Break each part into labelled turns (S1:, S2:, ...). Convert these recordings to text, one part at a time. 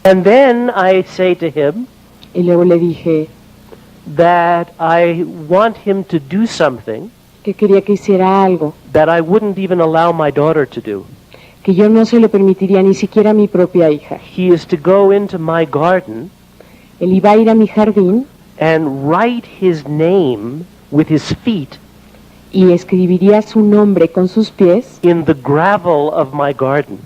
S1: And then I say to him
S2: Y luego le dije
S1: that I want him to do something
S2: que quería que hiciera algo
S1: that I wouldn't even allow my daughter to do.
S2: que yo no se lo permitiría ni siquiera a mi propia hija.
S1: He is to go into my garden
S2: Él iba a ir a mi jardín
S1: and write his name with his feet
S2: y escribiría su nombre con sus pies
S1: in the gravel of my garden.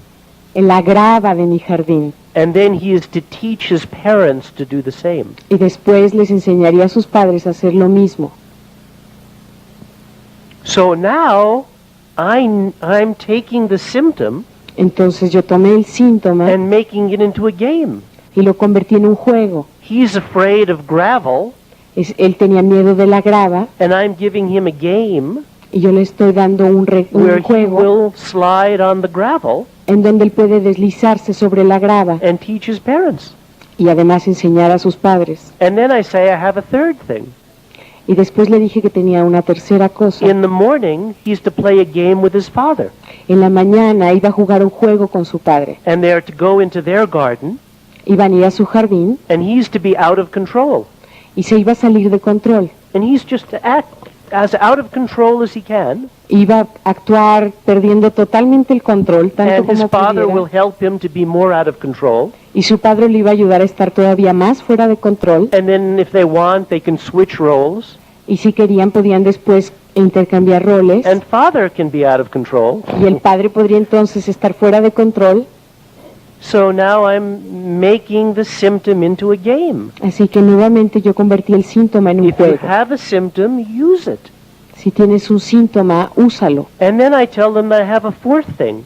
S2: en la grava de mi jardín.
S1: And then he is to teach his parents to do the same.
S2: Y después les enseñaría a sus padres a hacer lo mismo.
S1: So now I'm taking the symptom
S2: Entonces yo tomé el síntoma
S1: and making it into a game.
S2: y lo convertí en un juego.
S1: He's afraid of gravel,
S2: Él tenía miedo de la grava
S1: and I'm giving him a game
S2: y yo le estoy dando un
S1: where he
S2: juego
S1: will slide on the gravel
S2: en donde él puede deslizarse sobre la grava
S1: and teach his parents.
S2: y además enseñar a sus padres.
S1: And then I say I have a third thing.
S2: Y después le dije que tenía una tercera cosa.
S1: In the morning, he's to play a game with his father.
S2: En la mañana iba a jugar un juego con su padre.
S1: And they're to go into their garden,
S2: Iban a ir a su jardín
S1: and he's to be out of control.
S2: y se iba a salir de control.
S1: And he's just to act as out of control as he can,
S2: Iba a actuar perdiendo totalmente el control, tanto
S1: and his
S2: como
S1: father will
S2: pudiera.
S1: help him to be more out of control.
S2: Y su padre le iba a ayudar a estar todavía más fuera de control.
S1: And then if they want, they can switch roles,
S2: Y si querían, podían después intercambiar roles.
S1: and father can be out of control.
S2: Y el padre podría entonces estar fuera de control.
S1: So now I'm making the symptom into a game.
S2: Así que nuevamente yo convertí el síntoma en un
S1: If you
S2: juego.
S1: have a symptom, use it.
S2: Si tienes un síntoma, úsalo.
S1: And then I tell them I have a fourth thing.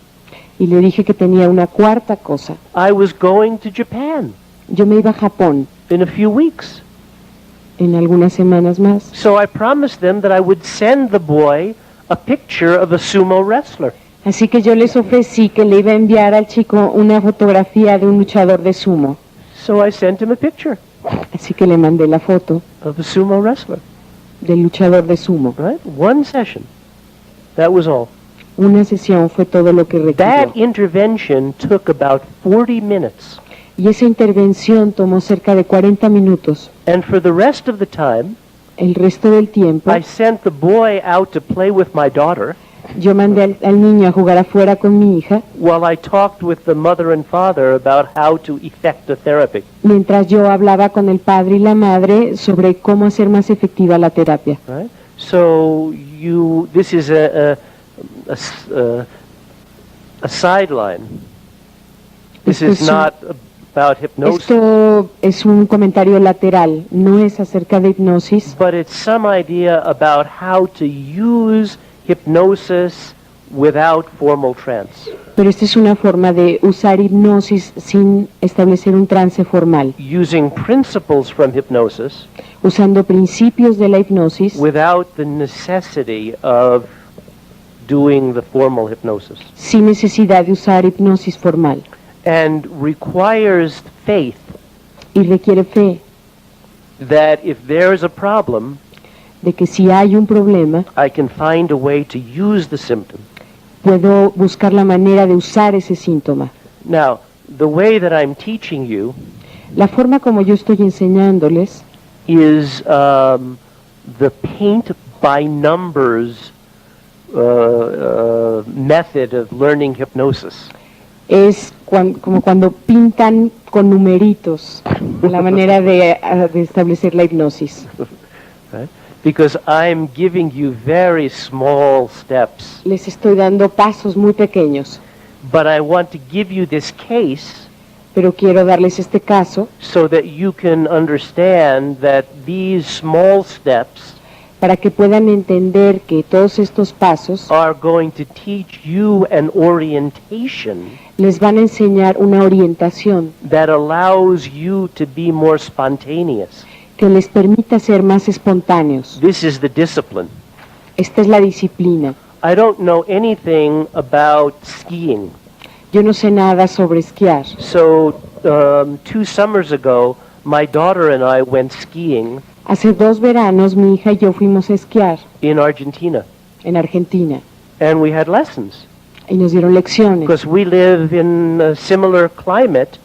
S2: Y le dije que tenía una cuarta cosa.
S1: I was going to Japan
S2: Yo me iba a Japón
S1: in a few weeks.
S2: en algunas semanas más.
S1: So I promised them that I would send the boy a picture of a sumo wrestler.
S2: Así que yo les ofrecí que le iba a enviar al chico una fotografía de un luchador de sumo.
S1: So I sent him a picture
S2: Así que le mandé la foto
S1: of a sumo wrestler,
S2: del luchador de sumo.
S1: right? One session. That was all.
S2: Una sesión fue todo lo que
S1: That
S2: requirió.
S1: intervention took about 40 minutes.
S2: Y esa intervención tomó cerca de 40 minutos.
S1: And for the rest of the time,
S2: El resto del tiempo,
S1: I sent the boy out to play with my daughter
S2: yo mandé al niño a jugar afuera con mi hija,
S1: while I talked with the mother and father about how to effect a therapy.
S2: mientras yo hablaba con el padre y la madre sobre cómo hacer más efectiva la terapia.
S1: Right? So this is a sideline. This
S2: Esto
S1: is
S2: es un-
S1: not about hypnosis,
S2: Esto es un comentario lateral, no es acerca de hipnosis,
S1: but it's some idea about how to use hypnosis without formal trance,
S2: pero esta es una forma de usar hipnosis sin establecer un trance formal,
S1: using principles from hypnosis
S2: usando principios de la hipnosis
S1: without the necessity of doing the formal hypnosis,
S2: sin necesidad de usar hipnosis formal.
S1: and requires faith
S2: Y requiere fe
S1: that if there's a problem,
S2: de que si hay un problema,
S1: I can find a way to use the symptom.
S2: puedo buscar la manera de usar ese síntoma.
S1: Now, the way that I'm teaching you
S2: La forma como yo estoy enseñándoles
S1: is the paint by numbers method of learning hypnosis.
S2: es como cuando pintan con numeritos la manera de establecer la hipnosis.
S1: Right? Because I'm giving you very small steps,
S2: Les estoy dando pasos muy pequeños,
S1: but I want to give you this case
S2: pero quiero darles este caso
S1: so that you can understand that these small steps
S2: para que puedan entender que todos estos pasos
S1: are going to teach you an orientation
S2: les van a enseñar una orientación
S1: that allows you to be more spontaneous.
S2: que les permita ser más espontáneos.
S1: This is the discipline.
S2: Esta es la disciplina.
S1: I don't know anything about skiing.
S2: Yo no sé nada sobre esquiar.
S1: So 2 summers ago, my daughter and I went skiing
S2: Hace 2 veranos mi hija y yo fuimos a esquiar
S1: in Argentina,
S2: en Argentina
S1: and we had lessons
S2: y nos dieron lecciones
S1: because we live in a similar climate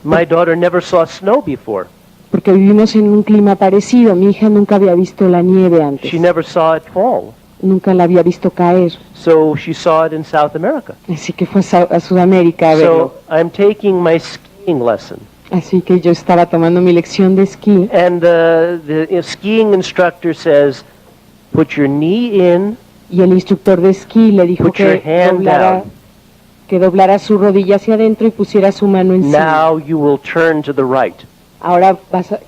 S1: My daughter never saw snow before.
S2: Porque vivimos en un clima parecido. Mi hija nunca había visto la nieve antes.
S1: She never saw it fall.
S2: Nunca la había visto caer.
S1: So she saw it in South America.
S2: Así que fue a Sudamérica a verlo.
S1: So I'm taking my skiing lesson.
S2: Así que yo estaba tomando mi lección de esquí.
S1: And the skiing instructor says, put your knee in,
S2: Y el instructor de esquí le dijo
S1: put your hand down.
S2: que doblara su rodilla hacia adentro y pusiera su mano encima.
S1: Now you will turn to the right.
S2: Ahora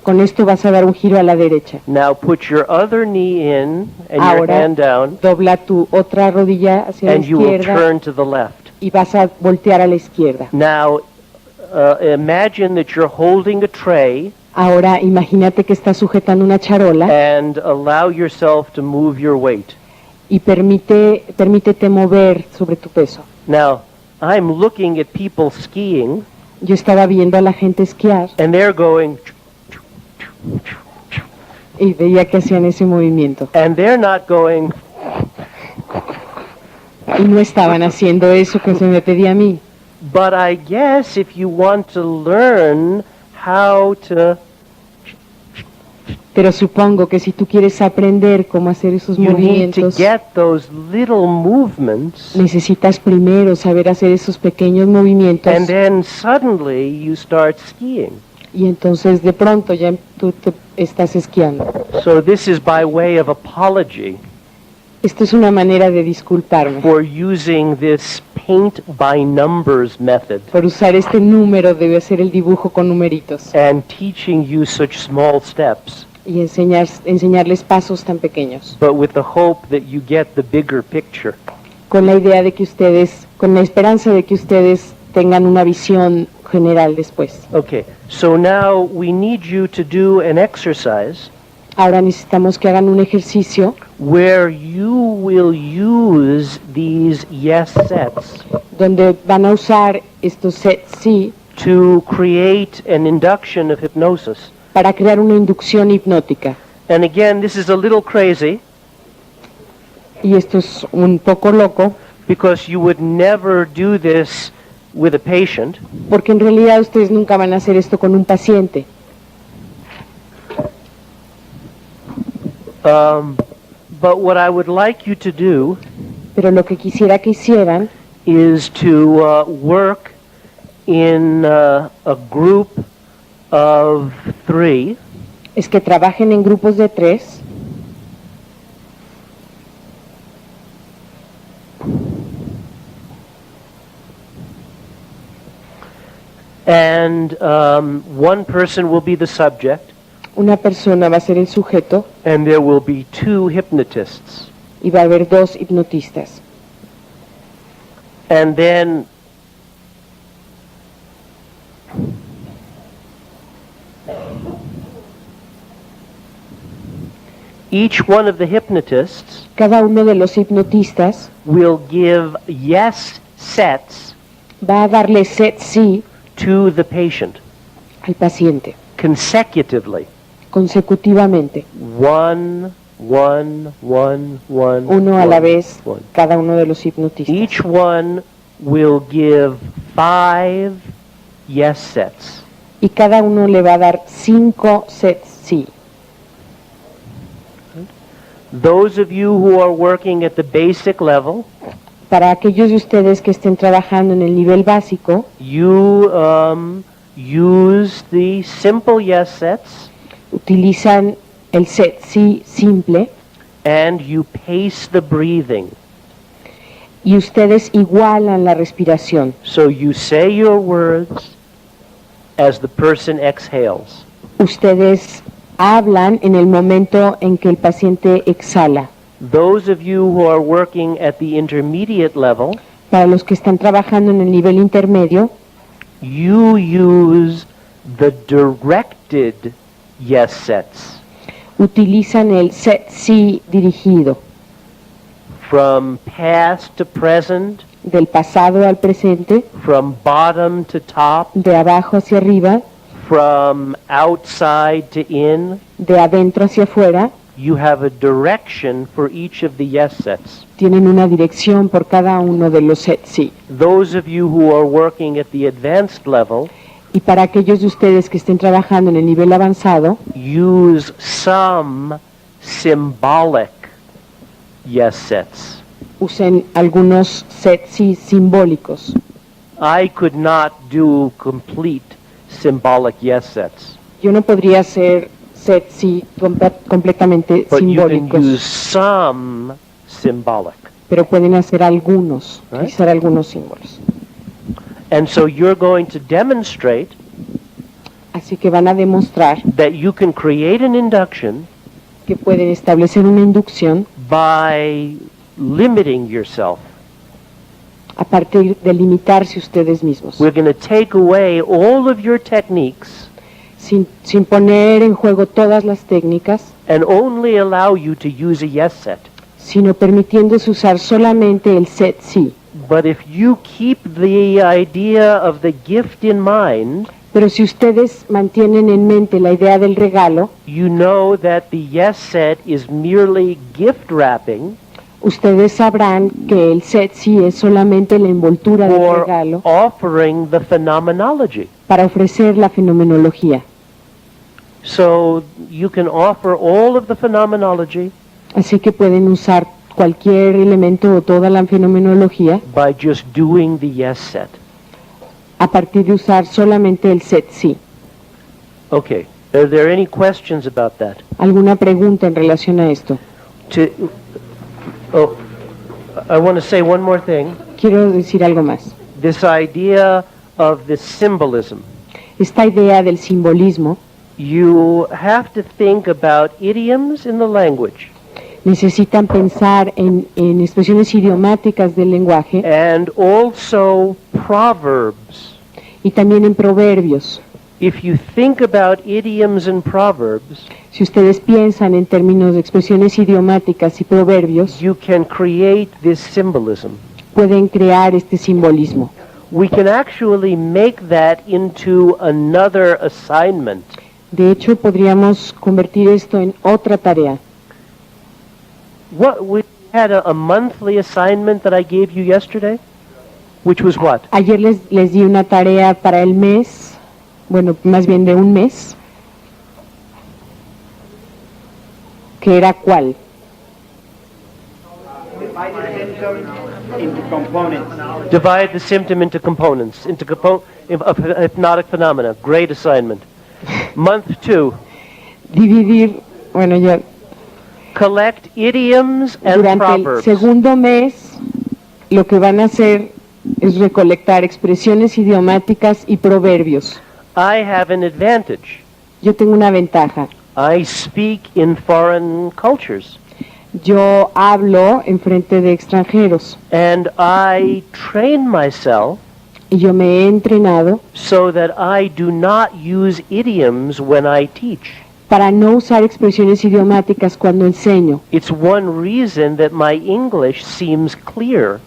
S2: con esto vas a dar un giro a la derecha.
S1: Now put your other knee in and your
S2: Ahora
S1: hand down,
S2: dobla tu otra rodilla hacia
S1: and
S2: la
S1: you will
S2: izquierda
S1: turn to the left.
S2: y vas a voltear a la izquierda.
S1: Now imagine that you're holding a tray
S2: Ahora imagínate que estás sujetando una charola
S1: and allow yourself to move your weight.
S2: y permítete mover sobre tu peso.
S1: Now, I'm looking at people skiing,
S2: Yo estaba viendo a la gente esquiar
S1: and they're going,
S2: y veía que hacían ese movimiento.
S1: and they're not going,
S2: Y no estaban haciendo eso que se me pedía a mí.
S1: but I guess if you want to learn how to,
S2: Pero supongo que si tú quieres aprender cómo hacer esos
S1: you need to
S2: movimientos,
S1: get those little movements,
S2: necesitas primero saber hacer esos pequeños movimientos
S1: and then suddenly you start skiing.
S2: y entonces de pronto ya tú te estás esquiando.
S1: So this is by way of apology
S2: Esto es una manera de disculparme
S1: for using this paint by numbers method
S2: por usar este número, debe hacer el dibujo con numeritos
S1: and teaching you such small steps,
S2: y enseñarles pasos tan pequeños,
S1: but with the hope that you get the bigger picture.
S2: con la idea de que ustedes, con la esperanza de que ustedes tengan una visión general después.
S1: Okay, so now we need you to do an exercise
S2: Ahora necesitamos que hagan un ejercicio
S1: where you will use these yes sets
S2: donde van a usar estos sets sí
S1: to create an induction of hypnosis.
S2: para crear una inducción hipnótica.
S1: And again, this is a little crazy
S2: Y esto es un poco loco,
S1: because you would never do this with a patient.
S2: porque en realidad ustedes nunca van a hacer esto con un paciente.
S1: But what I would like you to do
S2: Pero lo que quisiera que hicieran
S1: is to work in a group of 3
S2: es que trabajen en grupos de 3
S1: and one person will be the subject
S2: una persona va a ser el sujeto
S1: and there will be 2 hypnotists.
S2: y va a haber 2 hipnotistas.
S1: And then each one of the hypnotists
S2: Cada uno de los hipnotistas
S1: will give yes sets
S2: va a darle set sí
S1: to the patient
S2: al paciente
S1: consecutively.
S2: consecutivamente,
S1: 1, 1, 1, 1.
S2: uno a la vez,
S1: one.
S2: cada uno de los hipnotistas.
S1: Each one will give 5 yes sets.
S2: Y cada uno le va a dar 5 sets sí.
S1: Those of you who are working at the basic level,
S2: Para aquellos de ustedes que estén trabajando en el nivel básico,
S1: you use the simple yes sets
S2: utilizan el set sí simple
S1: and you pace the breathing.
S2: y ustedes igualan la respiración.
S1: So you say your words as the person exhales.
S2: Ustedes hablan en el momento en que el paciente exhala.
S1: Those of you who are working at the intermediate level,
S2: Para los que están trabajando en el nivel intermedio,
S1: you use the directed yes sets
S2: utilizan el set sí dirigido,
S1: from past to present,
S2: del pasado al presente,
S1: from bottom to top,
S2: de abajo hacia arriba,
S1: from outside to in.
S2: de adentro hacia afuera.
S1: You have a direction for each of the yes sets.
S2: Tienen una dirección por cada uno de los sets sí.
S1: Those of you who are working at the advanced level,
S2: Y para aquellos de ustedes que estén trabajando en el nivel avanzado,
S1: use some symbolic yes sets.
S2: usen algunos sets sí simbólicos.
S1: I could not do complete symbolic yes sets,
S2: Yo no podría hacer sets sí completamente
S1: but you can
S2: simbólicos,
S1: use some symbolic.
S2: pero pueden hacer algunos,
S1: Right.
S2: utilizar algunos símbolos.
S1: And so you're going to demonstrate
S2: Así que van a demostrar
S1: that you can create an induction
S2: que pueden establecer una inducción
S1: by limiting yourself.
S2: a partir de limitarse ustedes mismos,
S1: We're going to take away all of your techniques
S2: sin poner en juego todas las técnicas,
S1: and only allow you to use a yes set.
S2: sino permitiéndose usar solamente el set sí.
S1: But if you keep the idea of the gift in mind,
S2: Pero si ustedes mantienen en mente la idea del regalo,
S1: you know that the yes set is merely gift wrapping
S2: ustedes sabrán que el set sí es solamente la envoltura del
S1: for
S2: regalo
S1: offering the phenomenology.
S2: para ofrecer la fenomenología.
S1: So you can offer all of the phenomenology
S2: Así que pueden usar cualquier elemento o toda la fenomenología
S1: by just doing the yes set.
S2: a partir de usar solamente el set sí.
S1: Okay. Are there any questions about that?
S2: ¿Alguna pregunta en relación a esto?
S1: Oh, I want to say one more thing.
S2: Quiero decir algo más.
S1: This idea of the symbolism.
S2: Esta idea del simbolismo,
S1: You have to think about idioms in the language
S2: necesitan pensar en expresiones idiomáticas del lenguaje
S1: and also proverbs.
S2: y también en proverbios.
S1: If you think about idioms and proverbs,
S2: Si ustedes piensan en términos de expresiones idiomáticas y proverbios,
S1: you can create this symbolism.
S2: pueden crear este simbolismo.
S1: We can actually make that into another assignment.
S2: De hecho, podríamos convertir esto en otra tarea.
S1: We had a monthly assignment that I gave you yesterday, which was what?
S2: Ayer les di una tarea para el mes, bueno, más bien de un mes, que era ¿cuál?
S3: Into components.
S1: Divide the symptom into components, of hypnotic phenomena. Great assignment. Month 2,
S2: Dividir, bueno, yo
S1: collect idioms and
S2: durante el
S1: proverbs.
S2: segundo mes lo que van a hacer es recolectar expresiones idiomáticas y proverbios.
S1: I have an advantage.
S2: Yo tengo una ventaja.
S1: I speak in foreign cultures,
S2: Yo hablo en frente de extranjeros
S1: and I train myself
S2: y yo me he entrenado
S1: so that I do not use idioms when I teach.
S2: para no usar expresiones idiomáticas cuando enseño.
S1: It's one reason that my English seems clear,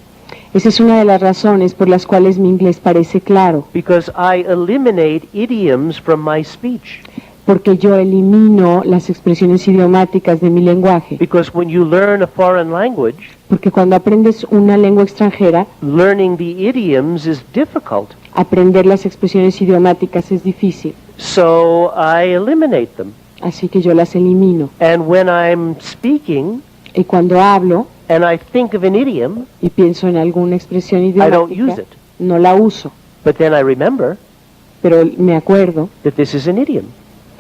S2: Esa es una de las razones por las cuales mi inglés parece claro,
S1: because I eliminate idioms from my speech.
S2: porque yo elimino las expresiones idiomáticas de mi lenguaje.
S1: Because when you learn a foreign language,
S2: Porque cuando aprendes una lengua extranjera,
S1: learning the idioms is difficult.
S2: aprender las expresiones idiomáticas es difícil.
S1: So I eliminate them.
S2: Así que yo las elimino.
S1: And when I'm speaking
S2: Y cuando hablo
S1: and I think of an idiom,
S2: y pienso en alguna expresión
S1: I don't use
S2: idiomática,
S1: it.
S2: no la uso,
S1: But then I remember
S2: pero me acuerdo
S1: that this is an idiom.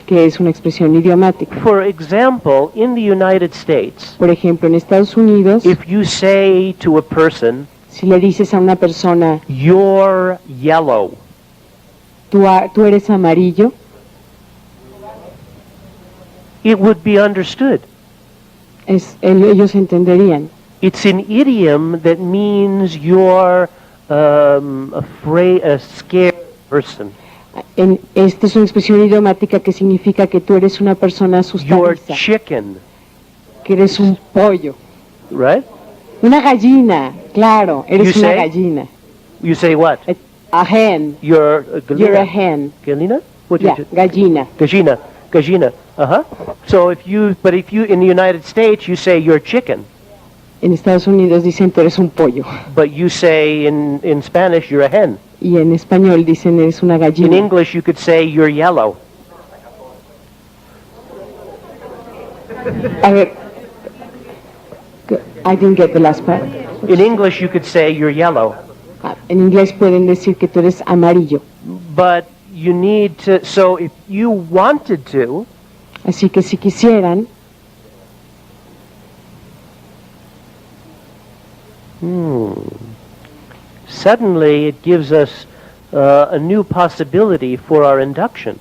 S2: que es una expresión idiomática.
S1: For example, in the United States,
S2: Por ejemplo, en Estados Unidos,
S1: if you say to a person,
S2: si le dices a una persona,
S1: "You're yellow,"
S2: tú eres amarillo,
S1: it would be understood.
S2: ellos entenderían.
S1: It's an idiom that means you're a scared person.
S2: Esta es una expresión idiomática que significa que tú eres una persona
S1: You're
S2: asustadiza,
S1: chicken,
S2: que eres un pollo.
S1: right?
S2: Una gallina, claro, eres
S1: You
S2: una
S1: say?
S2: gallina.
S1: You say what?
S2: A hen,
S1: You're
S2: you're a hen.
S1: Galina? What
S2: Yeah,
S1: did you?
S2: gallina.
S1: Gallina. So if you in the United States, you say you're chicken.
S2: En Estados Unidos dicen tú eres un pollo.
S1: But you say in Spanish, you're a hen.
S2: Y en español dicen eres una
S1: In
S2: gallina.
S1: English, you could say you're yellow.
S2: A ver, I didn't get the last part.
S1: In English, you could say you're yellow.
S2: En inglés pueden decir que tú eres amarillo.
S1: But you need to, so if you wanted to,
S2: Así que si quisieran,
S1: suddenly it gives us a new possibility for our induction.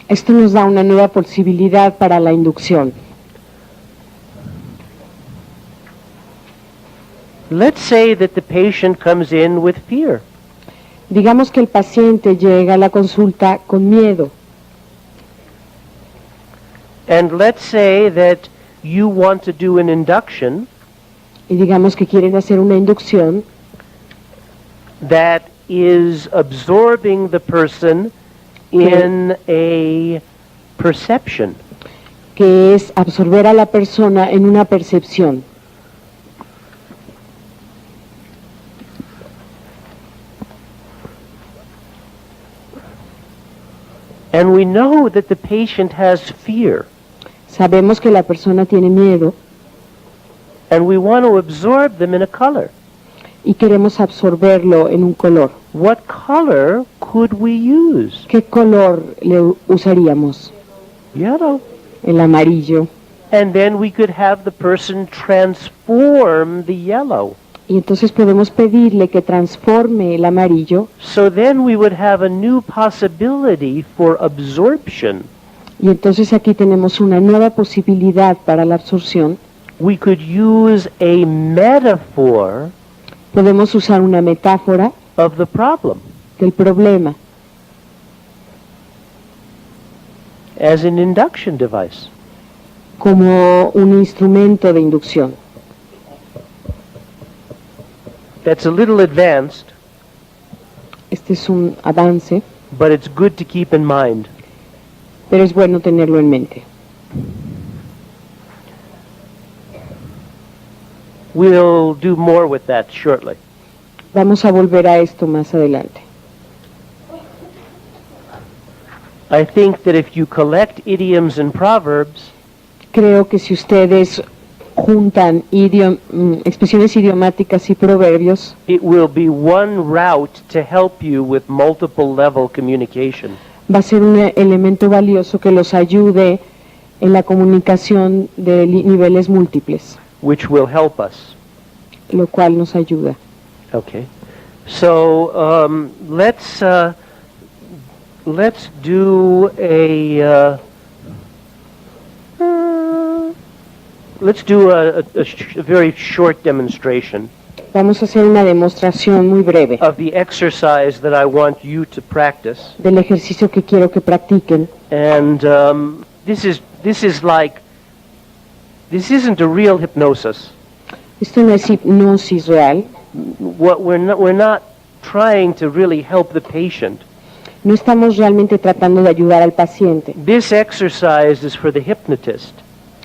S2: esto nos da una nueva posibilidad para la inducción.
S1: Let's say that the patient comes in with fear.
S2: Digamos que el paciente llega a la consulta con miedo.
S1: And let's say that you want to do an induction
S2: Y digamos que quieren hacer una inducción
S1: that is absorbing the person in a perception.
S2: que es absorber a la persona en una percepción.
S1: And we know that the patient has fear,
S2: Sabemos que la persona tiene miedo
S1: and we want to absorb them in a color.
S2: y queremos absorberlo en un color.
S1: What color could we use?
S2: ¿Qué color le usaríamos?
S1: Yellow.
S2: El amarillo.
S1: And then we could have the person transform the yellow.
S2: Y entonces podemos pedirle que transforme el amarillo
S1: So then we would have a new possibility for absorption.
S2: y entonces aquí tenemos una nueva posibilidad para la absorción.
S1: We could use a metaphor
S2: Podemos usar una metáfora
S1: of the problem
S2: del problema
S1: as an induction device.
S2: como un instrumento de inducción.
S1: That's a little advanced,
S2: Este es un avance,
S1: but it's good to keep in mind.
S2: pero es bueno tenerlo en mente.
S1: We'll do more with that shortly.
S2: Vamos a volver a esto más adelante.
S1: I think that if you collect idioms and proverbs,
S2: Creo que si ustedes juntan expresiones idiomáticas y proverbios,
S1: it will be one route to help you with multiple level communication.
S2: va a ser un elemento valioso que los ayude en la comunicación de niveles múltiples,
S1: Which will help us.
S2: lo cual nos ayuda.
S1: Okay. So let's do a very short demonstration
S2: Vamos a hacer una demostración muy breve
S1: of the exercise that I want you to practice.
S2: del ejercicio que quiero que practiquen.
S1: And this isn't a real hypnosis.
S2: Esto no es hipnosis real.
S1: We're not trying to really help the patient.
S2: No estamos realmente tratando de ayudar al paciente.
S1: This exercise is for the hypnotist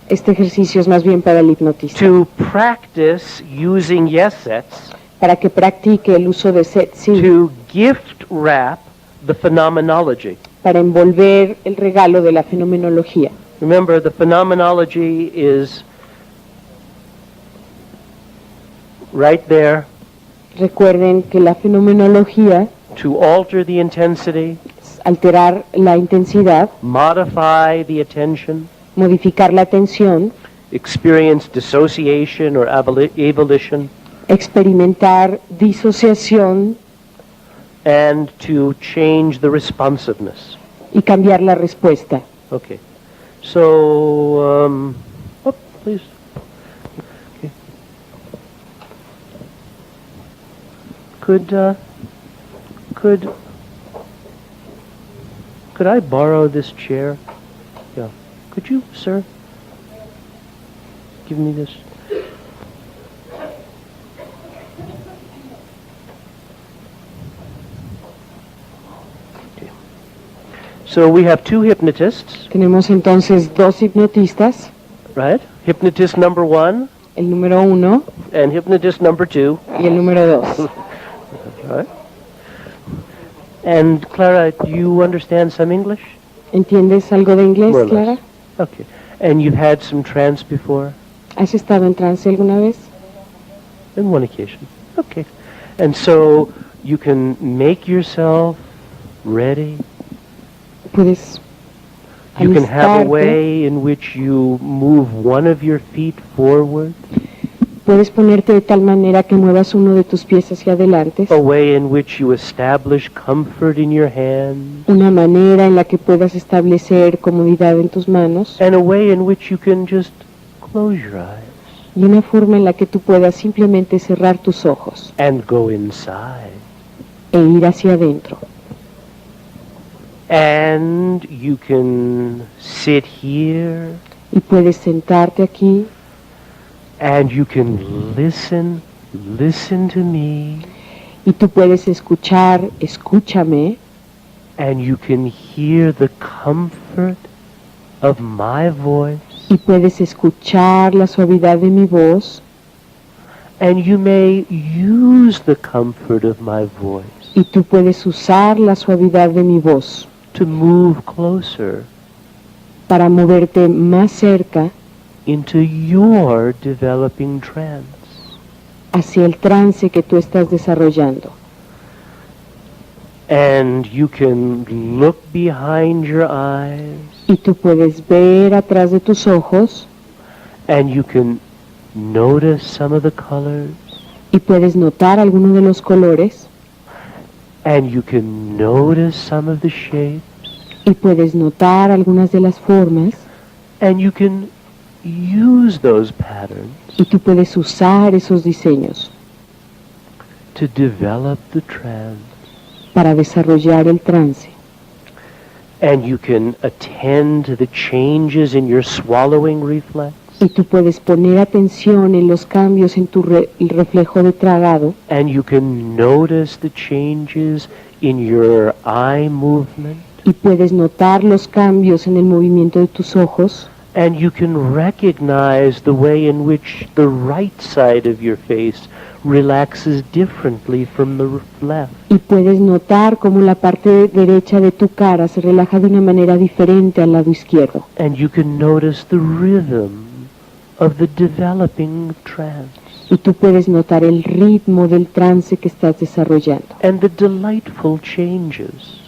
S2: Este ejercicio es más bien para el hipnotista,
S1: to practice using yes sets
S2: para que practique el uso de set sí,
S1: to gift wrap the phenomenology.
S2: para envolver el regalo de la fenomenología.
S1: Remember, the phenomenology is right there
S2: Recuerden que la fenomenología
S1: to alter the intensity,
S2: es alterar la intensidad,
S1: modify the attention,
S2: modificar la atención,
S1: experience dissociation or avolition,
S2: experimentar disociación
S1: and to change the responsiveness.
S2: y cambiar la respuesta.
S1: Okay. So, please. Okay. Could I borrow this chair? Yeah. Could you, sir, give me this? Okay. So we have two hypnotists,
S2: Tenemos entonces dos hipnotistas.
S1: right? Hypnotist number one
S2: el número 1
S1: and hypnotist number 2.
S2: y el número 2.
S1: Right? And Clara, do you understand some English?
S2: ¿Entiendes algo de inglés,
S1: More or less.
S2: Clara?
S1: Okay. And you've had some trance before?
S2: ¿Has estado en trance alguna vez?
S1: On one occasion. Okay. And so you can make yourself ready.
S2: Puedes
S1: You can have a
S2: alistarte,
S1: way in which you move one of your feet forward,
S2: puedes ponerte de tal manera que muevas uno de tus pies hacia adelante,
S1: a way in which you establish comfort in your hands,
S2: una manera en la que puedas establecer comodidad en tus manos
S1: and a way in which you can just close your eyes
S2: y una forma en la que tú puedas simplemente cerrar tus ojos
S1: and go inside.
S2: e ir hacia adentro.
S1: And you can sit here
S2: Y puedes sentarte aquí
S1: and you can listen to me,
S2: y tú puedes escuchar, escúchame,
S1: and you can hear the comfort of my voice,
S2: y puedes escuchar la suavidad de mi voz,
S1: and you may use the comfort of my voice
S2: y tú puedes usar la suavidad de mi voz
S1: to move closer
S2: para moverte más cerca
S1: into your developing trance.
S2: hacia el trance que tú estás desarrollando.
S1: And you can look behind your eyes,
S2: Y tú puedes ver atrás de tus ojos
S1: and you can notice some of the colors,
S2: y puedes notar alguno de los colores
S1: and you can notice some of the shapes,
S2: y puedes notar algunas de las formas
S1: and you can use those patterns
S2: y tú puedes usar esos diseños
S1: to develop the trance.
S2: para desarrollar el trance.
S1: And you can attend to the changes in your swallowing reflex,
S2: Y tú puedes poner atención en los cambios en tu el reflejo de tragado
S1: and you can notice the changes in your eye movement,
S2: y puedes notar los cambios en el movimiento de tus ojos
S1: and you can recognize the way in which the right side of your face relaxes differently from the left.
S2: y puedes notar cómo la parte derecha de tu cara se relaja de una manera diferente al lado izquierdo.
S1: And you can notice the rhythm of the developing trance
S2: Y tú puedes notar el ritmo del trance que estás desarrollando
S1: and the delightful changes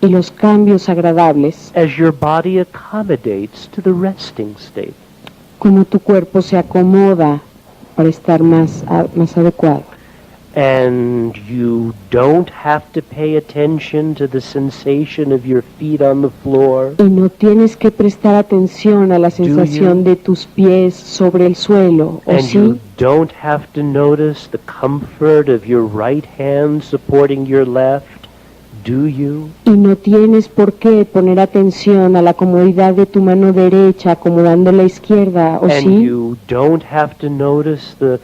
S2: y los cambios agradables,
S1: as your body accommodates to the resting state.
S2: como tu cuerpo se acomoda para estar más adecuado.
S1: And you don't have to pay attention to the sensation of your feet on the floor,
S2: Y no tienes que prestar atención a la sensación de tus pies sobre el suelo, ¿o
S1: and you
S2: sí?
S1: don't have to notice the comfort of your right hand supporting your left, do you?
S2: Y no tienes por qué poner atención a la comodidad de tu mano derecha acomodando la izquierda, ¿o
S1: And
S2: sí?
S1: you don't have to notice the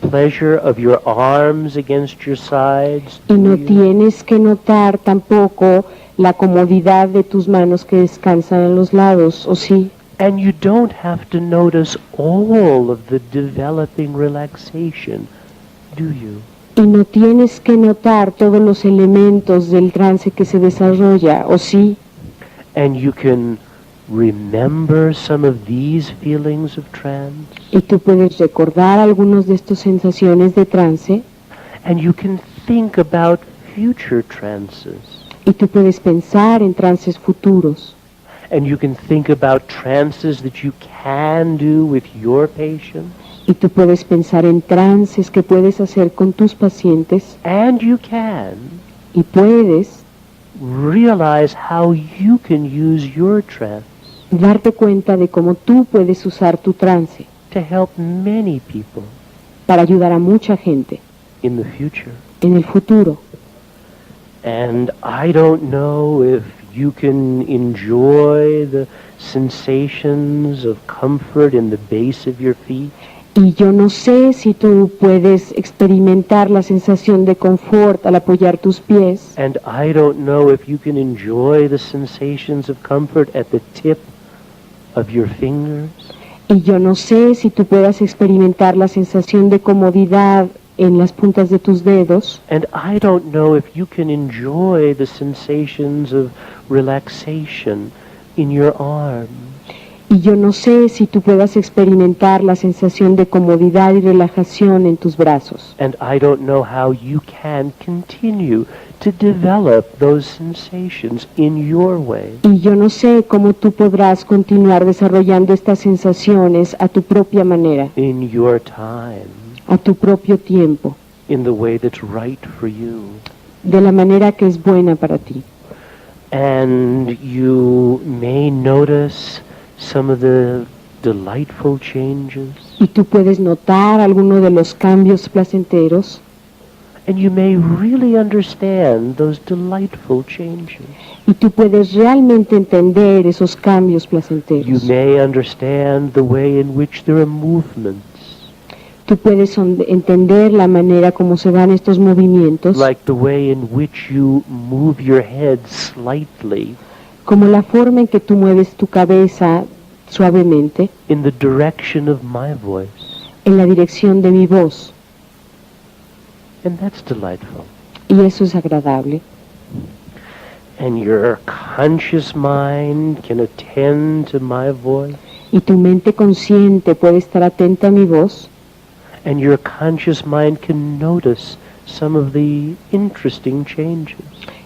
S1: pleasure of your arms against your sides,
S2: Y
S1: do
S2: no
S1: you?
S2: tienes que notar tampoco la comodidad de tus manos que descansan a los lados, ¿o sí?
S1: And you don't have to notice all of the developing relaxation, do you?
S2: Y no tienes que notar todos los elementos del trance que se desarrolla, ¿o sí?
S1: And you can remember some of these feelings of trance,
S2: Y tú puedes recordar algunas de estas sensaciones de trance,
S1: and you can think about future trances,
S2: y tú puedes pensar en trances futuros,
S1: and you can think about trances that you can do with your patients,
S2: y tú puedes pensar en trances que puedes hacer con tus pacientes,
S1: and you can
S2: y puedes
S1: realize how you can use your trance
S2: darte cuenta de cómo tú puedes usar tu trance
S1: to help many people
S2: para ayudar a mucha gente
S1: in the future.
S2: en el futuro.
S1: And I don't know if you can enjoy the sensations of comfort in the base of your feet,
S2: Y yo no sé si tú puedes experimentar la sensación de confort al apoyar tus pies.
S1: and I don't know if you can enjoy the sensations of comfort at the tip of your fingers.
S2: Y yo no sé si tú puedas experimentar la sensación de comodidad en las puntas de tus dedos.
S1: And I don't know if you can enjoy the sensations of relaxation in your arms.
S2: Y yo no sé si tú puedas experimentar la sensación de comodidad y relajación en tus brazos.
S1: And I don't know how you can continue to develop those sensations in your way.
S2: Y yo no sé cómo tú podrás continuar desarrollando estas sensaciones a tu propia manera,
S1: In your time,
S2: a tu propio tiempo,
S1: in the way that's right for you.
S2: de la manera que es buena para ti.
S1: And you may notice some of the delightful changes.
S2: Y tú puedes notar alguno de los cambios placenteros.
S1: And you may really understand those delightful changes.
S2: Y tú puedes realmente entender esos cambios
S1: You
S2: placenteros.
S1: may understand the way in which there are movements,
S2: Tú puedes entender la manera como se dan estos movimientos,
S1: like the way in which you move your head slightly
S2: como la forma en que tú mueves tu cabeza suavemente
S1: in the direction of my voice.
S2: en la dirección de mi voz.
S1: And that's delightful.
S2: Y eso es agradable.
S1: And your conscious mind can attend to my voice.
S2: Y tu mente consciente puede estar atenta a mi voz.
S1: And your conscious mind can notice some of the interesting changes.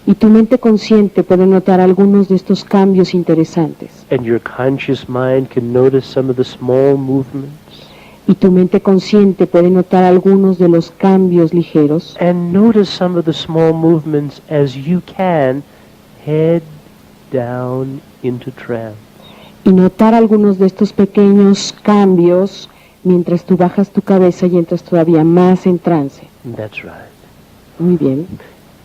S2: Y tu mente consciente puede notar algunos de estos cambios interesantes.
S1: And your conscious mind can notice some of the small movements.
S2: Y tu mente consciente puede notar algunos de los cambios ligeros.
S1: And notice some of the small movements as you can head down into trance.
S2: Y notar algunos de estos pequeños cambios mientras tú bajas tu cabeza y entras todavía más en trance.
S1: That's right.
S2: Muy bien.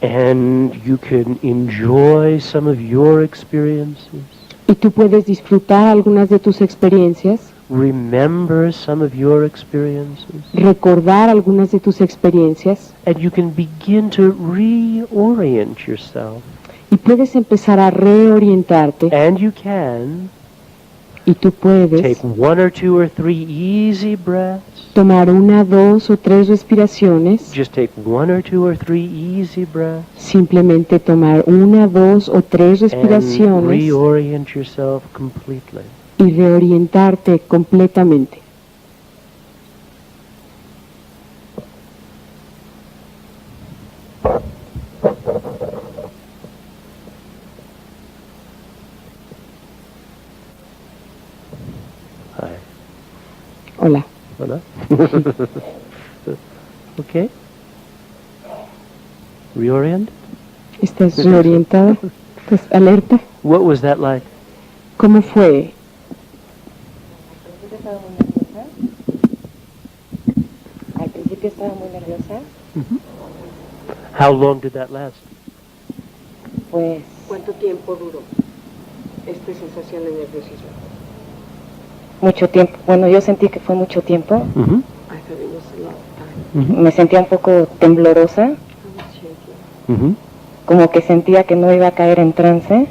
S1: And you can enjoy some of your experiences.
S2: Y tú puedes disfrutar algunas de tus experiencias,
S1: Remember some of your experiences.
S2: recordar algunas de tus experiencias,
S1: And you can begin to reorient yourself.
S2: y puedes empezar a reorientarte.
S1: And you can
S2: Y tú puedes
S1: take 1 or 2 or 3 easy breaths.
S2: tomar 1, 2 o 3 respiraciones.
S1: Just take 1 or 2 or 3 easy breaths.
S2: Simplemente tomar 1, 2 o 3
S1: And
S2: respiraciones
S1: reorient yourself completely.
S2: y reorientarte completamente.
S1: Hi.
S2: Hola.
S1: Hola. Okay. Reorient.
S2: ¿Estás reorientada? ¿Estás alerta?
S1: What was that like?
S2: ¿Cómo fue?
S3: Al principio estaba muy nerviosa,
S1: How long did that last?
S3: pues
S2: ¿Cuánto tiempo duró esta sensación de nerviosismo?
S3: mucho tiempo. Bueno, yo sentí que fue mucho tiempo.
S1: Mm-hmm.
S3: Me sentía un poco temblorosa,
S1: Mm-hmm.
S3: como que sentía que no iba a caer en trance.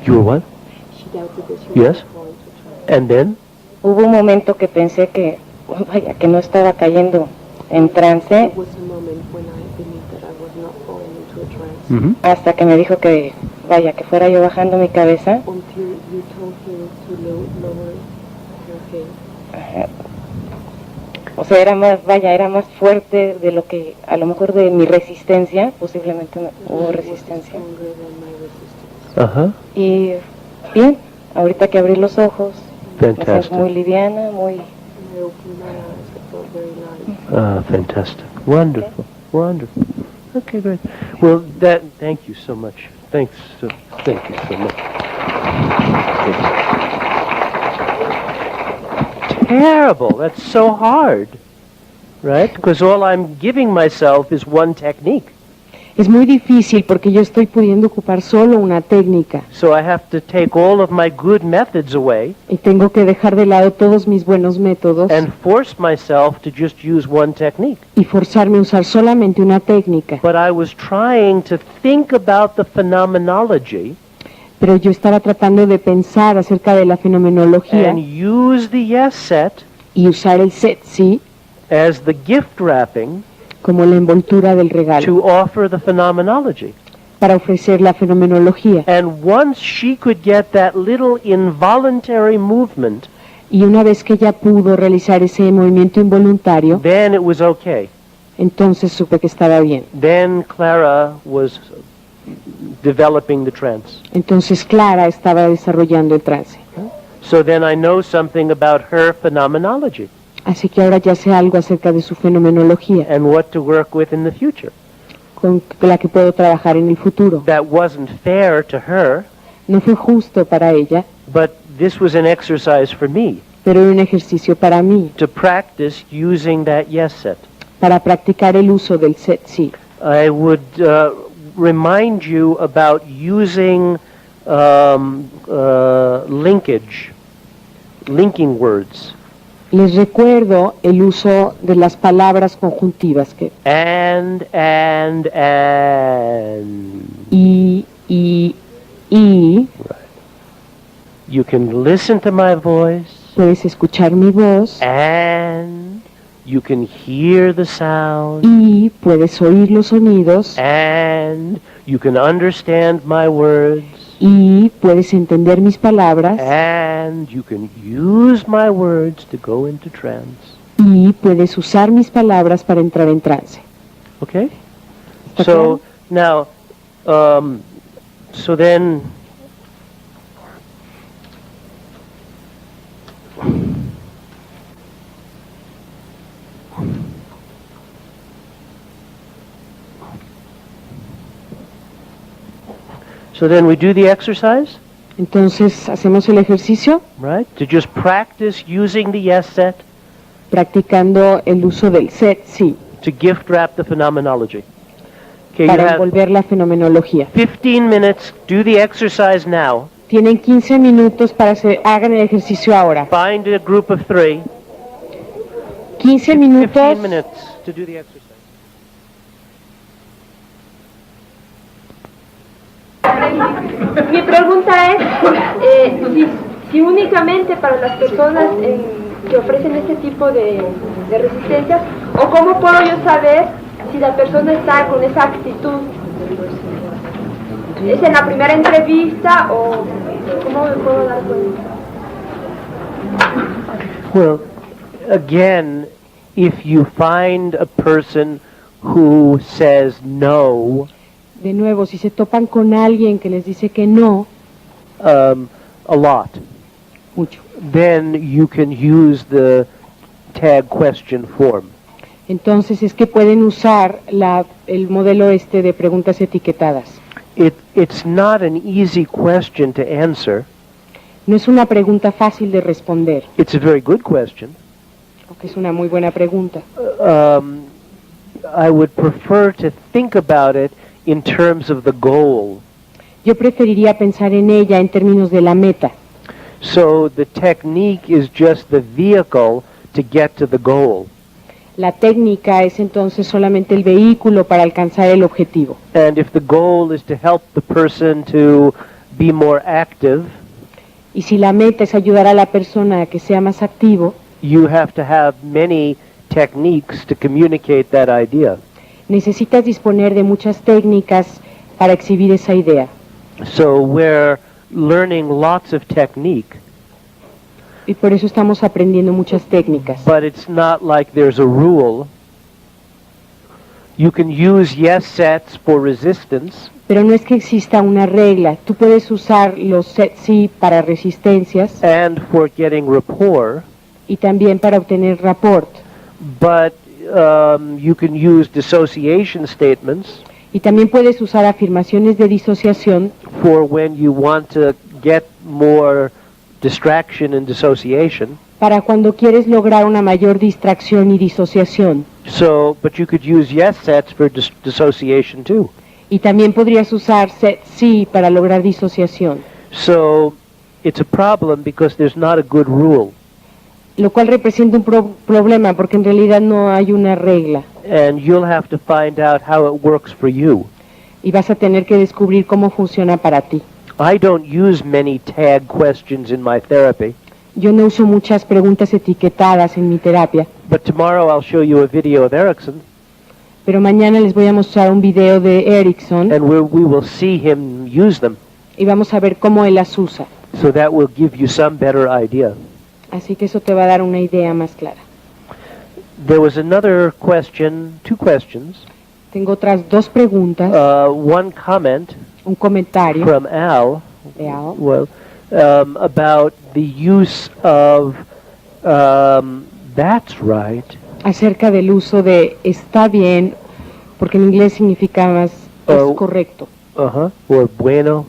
S1: You were what? Yes. And then?
S3: Hubo un momento que pensé que, vaya, que no estaba cayendo en trance,
S1: Mm-hmm.
S3: hasta que me dijo que, vaya, que fuera yo bajando mi cabeza. Ajá. O sea, era más, vaya, era más fuerte de lo que, a lo mejor de mi resistencia, posiblemente hubo resistencia.
S1: Uh-huh.
S3: Y bien, ahorita que abrí los ojos, me siento
S1: Fantastic.
S3: muy liviana, muy...
S1: Fantastic. Wonderful. Wonderful. Okay, great. Well, thank you so much. Thank you so much. Terrible. That's so hard. Right? Because all I'm giving myself is one technique.
S2: Es muy difícil porque yo estoy pudiendo ocupar solo una técnica
S1: So I have to take all of my good methods away
S2: y tengo que dejar de lado todos mis buenos métodos
S1: and force myself to just use one technique.
S2: y forzarme a usar solamente una técnica.
S1: But I was trying to think about the phenomenology
S2: Pero yo estaba tratando de pensar acerca de la fenomenología
S1: and use the yes set
S2: y usar el set sí
S1: as the gift wrapping
S2: como la envoltura del regalo
S1: to offer the phenomenology.
S2: para ofrecer la fenomenología.
S1: And once she could get that little involuntary movement,
S2: Y una vez que ella pudo realizar ese movimiento involuntario,
S1: then it was okay.
S2: entonces supe que estaba bien.
S1: Then Clara was developing the trance.
S2: Entonces Clara estaba desarrollando el trance.
S1: So then I know something about her phenomenology
S2: Así que ahora ya sé algo acerca de su fenomenología,
S1: and what to work with in the future.
S2: con la que puedo trabajar en el futuro.
S1: That wasn't fair to her,
S2: No fue justo para ella,
S1: but this was an exercise for me
S2: pero era un ejercicio para mí,
S1: to practice using that yes set.
S2: para practicar el uso del set sí.
S1: I would remind you about using linking words.
S2: Les recuerdo el uso de las palabras conjuntivas que
S1: And.
S2: y.
S1: You can listen to my voice,
S2: Puedes escuchar mi voz
S1: and you can hear the sound,
S2: y puedes oír los sonidos
S1: and you can understand my words,
S2: y puedes entender mis palabras
S1: and you can use my words to go into trance.
S2: y puedes usar mis palabras para entrar en trance.
S1: Okay?
S2: ¿Está
S1: So now, so then, we do the exercise,
S2: Entonces hacemos el ejercicio
S1: right? To just practice using the yes set
S2: practicando el uso del set sí
S1: to gift wrap the phenomenology. Okay, you
S2: para
S1: have
S2: envolver la fenomenología.
S1: 15 minutes. Do the exercise now.
S2: Tienen 15 minutos para hagan el ejercicio ahora.
S1: Find a group of 3.
S2: 15 minutos
S1: 15 minutes to do the exercise.
S4: Mi pregunta es si únicamente para las personas que ofrecen este tipo de resistencias, o cómo puedo yo saber si la persona está con esa actitud. ¿Es en la primera entrevista o cómo me puedo dar cuenta?
S1: Well, again, if you find a person who says no,
S2: de nuevo, si se topan con alguien que les dice que no,
S1: a lot,
S2: mucho,
S1: then you can use the tag question form.
S2: entonces es que pueden usar el modelo de preguntas etiquetadas.
S1: It's not an easy question to answer.
S2: No es una pregunta fácil de responder,
S1: It's a very good question.
S2: aunque es una muy buena pregunta.
S1: I would prefer to think about it in terms of the goal.
S2: Yo preferiría pensar en ella en términos de la meta.
S1: So the technique is just the vehicle to get to the goal.
S2: La técnica es entonces solamente el vehículo para alcanzar el objetivo.
S1: And if the goal is to help the person to be more active,
S2: Y si la meta es ayudar a la persona a que sea más activo,
S1: you have to have many techniques to communicate that idea.
S2: necesitas disponer de muchas técnicas para exhibir esa idea.
S1: So we're learning lots of technique,
S2: Y por eso estamos aprendiendo muchas técnicas.
S1: but it's not like there's a rule. You can use yes sets for resistance,
S2: Pero no es que exista una regla. Tú puedes usar los set sí para resistencias
S1: and for getting rapport,
S2: y también para obtener rapport.
S1: but you can use dissociation statements
S2: Y también puedes usar afirmaciones de disociación
S1: for when you want to get more distraction and dissociation.
S2: para cuando quieres lograr una mayor distracción y disociación.
S1: So, but you could use yes sets for dissociation too.
S2: Y también podrías usar set sí para lograr disociación.
S1: So, it's a problem because there's not a good rule.
S2: Lo cual representa un problema porque en realidad no hay una regla.
S1: And you'll have to find out how it works for you.
S2: Y vas a tener que descubrir cómo funciona para ti.
S1: I don't use many tag questions in my therapy,
S2: Yo no uso muchas preguntas etiquetadas en mi terapia,
S1: but tomorrow I'll show you a video of Erickson,
S2: pero mañana les voy a mostrar un video de Erickson
S1: and we will see him use them,
S2: y vamos a ver cómo él las usa.
S1: so that will give you some better idea.
S2: Así que eso te va a dar una idea más clara.
S1: There was another question, two questions,
S2: Tengo otras dos preguntas,
S1: one comment
S2: un comentario
S1: from Al,
S2: de Al,
S1: well, about the use of that's right.
S2: acerca del uso de está bien, porque en inglés significa más
S1: Oh.
S2: es correcto.
S1: Or bueno.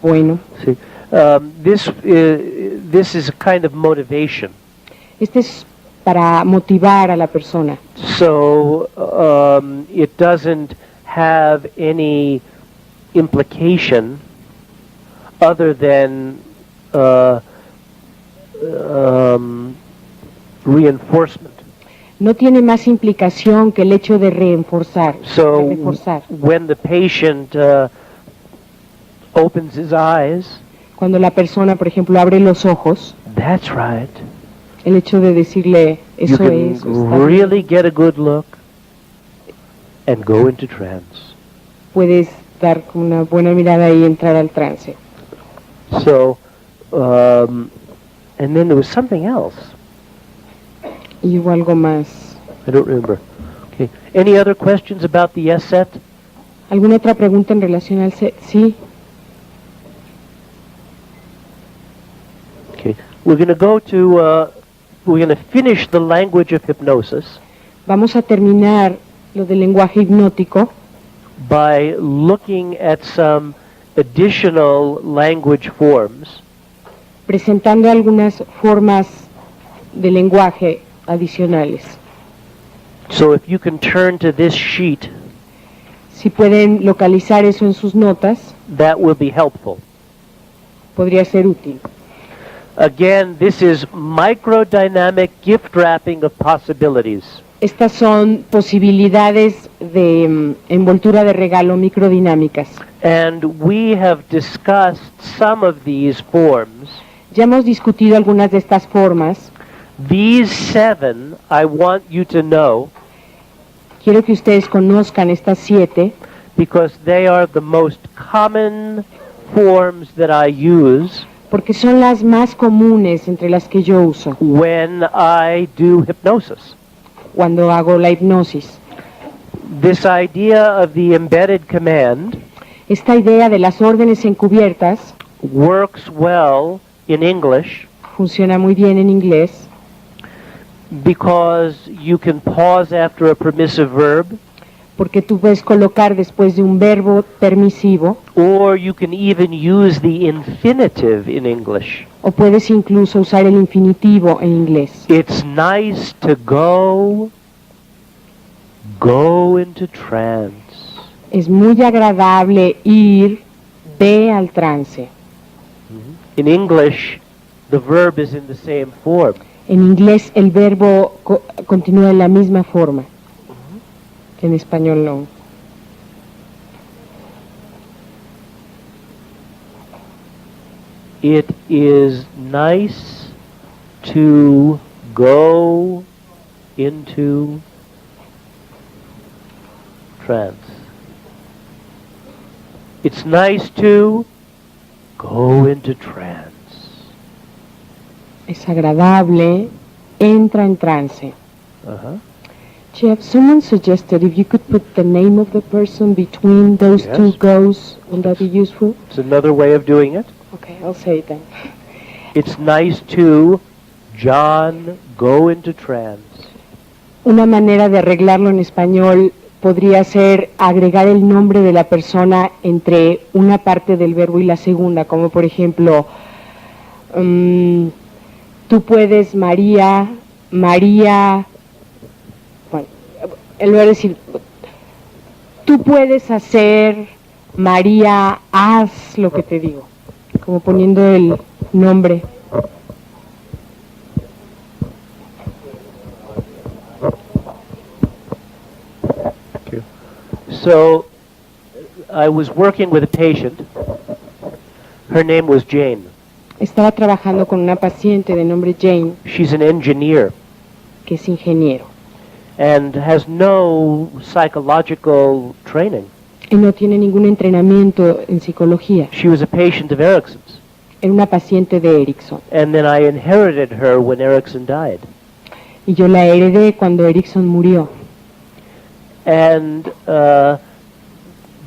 S2: Bueno,
S1: See, this is a kind of motivation.
S2: este es para motivar a la persona.
S1: So it doesn't have any implication other than reinforcement.
S2: No tiene más implicación que el hecho de reforzar.
S1: So
S2: de reforzar.
S1: when the patient opens his eyes,
S2: Cuando la persona, por ejemplo, abre los ojos,
S1: that's right.
S2: el hecho de decirle
S1: You
S2: eso
S1: can
S2: es, o está bien,
S1: really get a good look and go into trance.
S2: puedes dar una buena mirada y entrar al trance.
S1: So, and then there was something else.
S2: Y hubo algo más.
S1: I don't remember. Okay. Any other questions about the S-set?
S2: ¿Alguna otra pregunta en relación al sí?
S1: Okay. We're going to go to, we're going to finish the language of hypnosis
S2: Vamos a terminar lo del lenguaje hipnótico
S1: by looking at some additional language forms
S2: presentando algunas formas de lenguaje adicionales.
S1: So if you can turn to this sheet,
S2: Si pueden localizar eso en sus notas,
S1: that will be helpful.
S2: podría ser útil.
S1: Again, this is microdynamic gift wrapping of possibilities.
S2: Estas son posibilidades de envoltura de regalo microdinámicas.
S1: And we have discussed some of these forms.
S2: Ya hemos discutido algunas de estas formas.
S1: These 7, I want you to know,
S2: Quiero que ustedes conozcan estas 7
S1: because they are the most common forms that I use
S2: porque son las más comunes entre las que yo uso
S1: when I do hypnosis.
S2: cuando hago la hipnosis.
S1: This idea of the embedded command
S2: Esta idea de las órdenes encubiertas
S1: works well in English
S2: funciona muy bien en inglés
S1: because you can pause after a permissive verb,
S2: porque tú puedes colocar después de un verbo permisivo
S1: or you can even use the infinitive in English.
S2: o puedes incluso usar el infinitivo en inglés.
S1: It's nice to go into trance.
S2: Es muy agradable ir, ve al trance.
S1: In English, the verb is in the same form.
S2: En inglés el verbo continúa en la misma forma. Que en español no.
S1: It is nice to go into trance. It's nice to go into trance.
S2: Es agradable, entra en trance.
S1: Uh-huh.
S2: Jeff, someone suggested if you could put the name of the person between those
S1: Yes.
S2: two goes, would that be useful?
S1: It's another way of doing it.
S2: Okay, I'll say it then.
S1: It's nice to John go into trance.
S2: Una manera de arreglarlo en español podría ser agregar el nombre de la persona entre una parte del verbo y la segunda, como por ejemplo, tú puedes, María, bueno, en lugar de decir, tú puedes hacer, María, haz lo que te digo, como poniendo el nombre.
S1: So I was working with a patient Her name was Jane.
S2: Estaba trabajando con una paciente de nombre Jane,
S1: She's an engineer
S2: que es ingeniero,
S1: and has no psychological training.
S2: y no tiene ningún entrenamiento en psicología.
S1: She was a patient of Erickson's,
S2: Era una paciente de Erickson,
S1: and then I inherited her when Erickson died.
S2: y yo la heredé cuando Erickson murió.
S1: And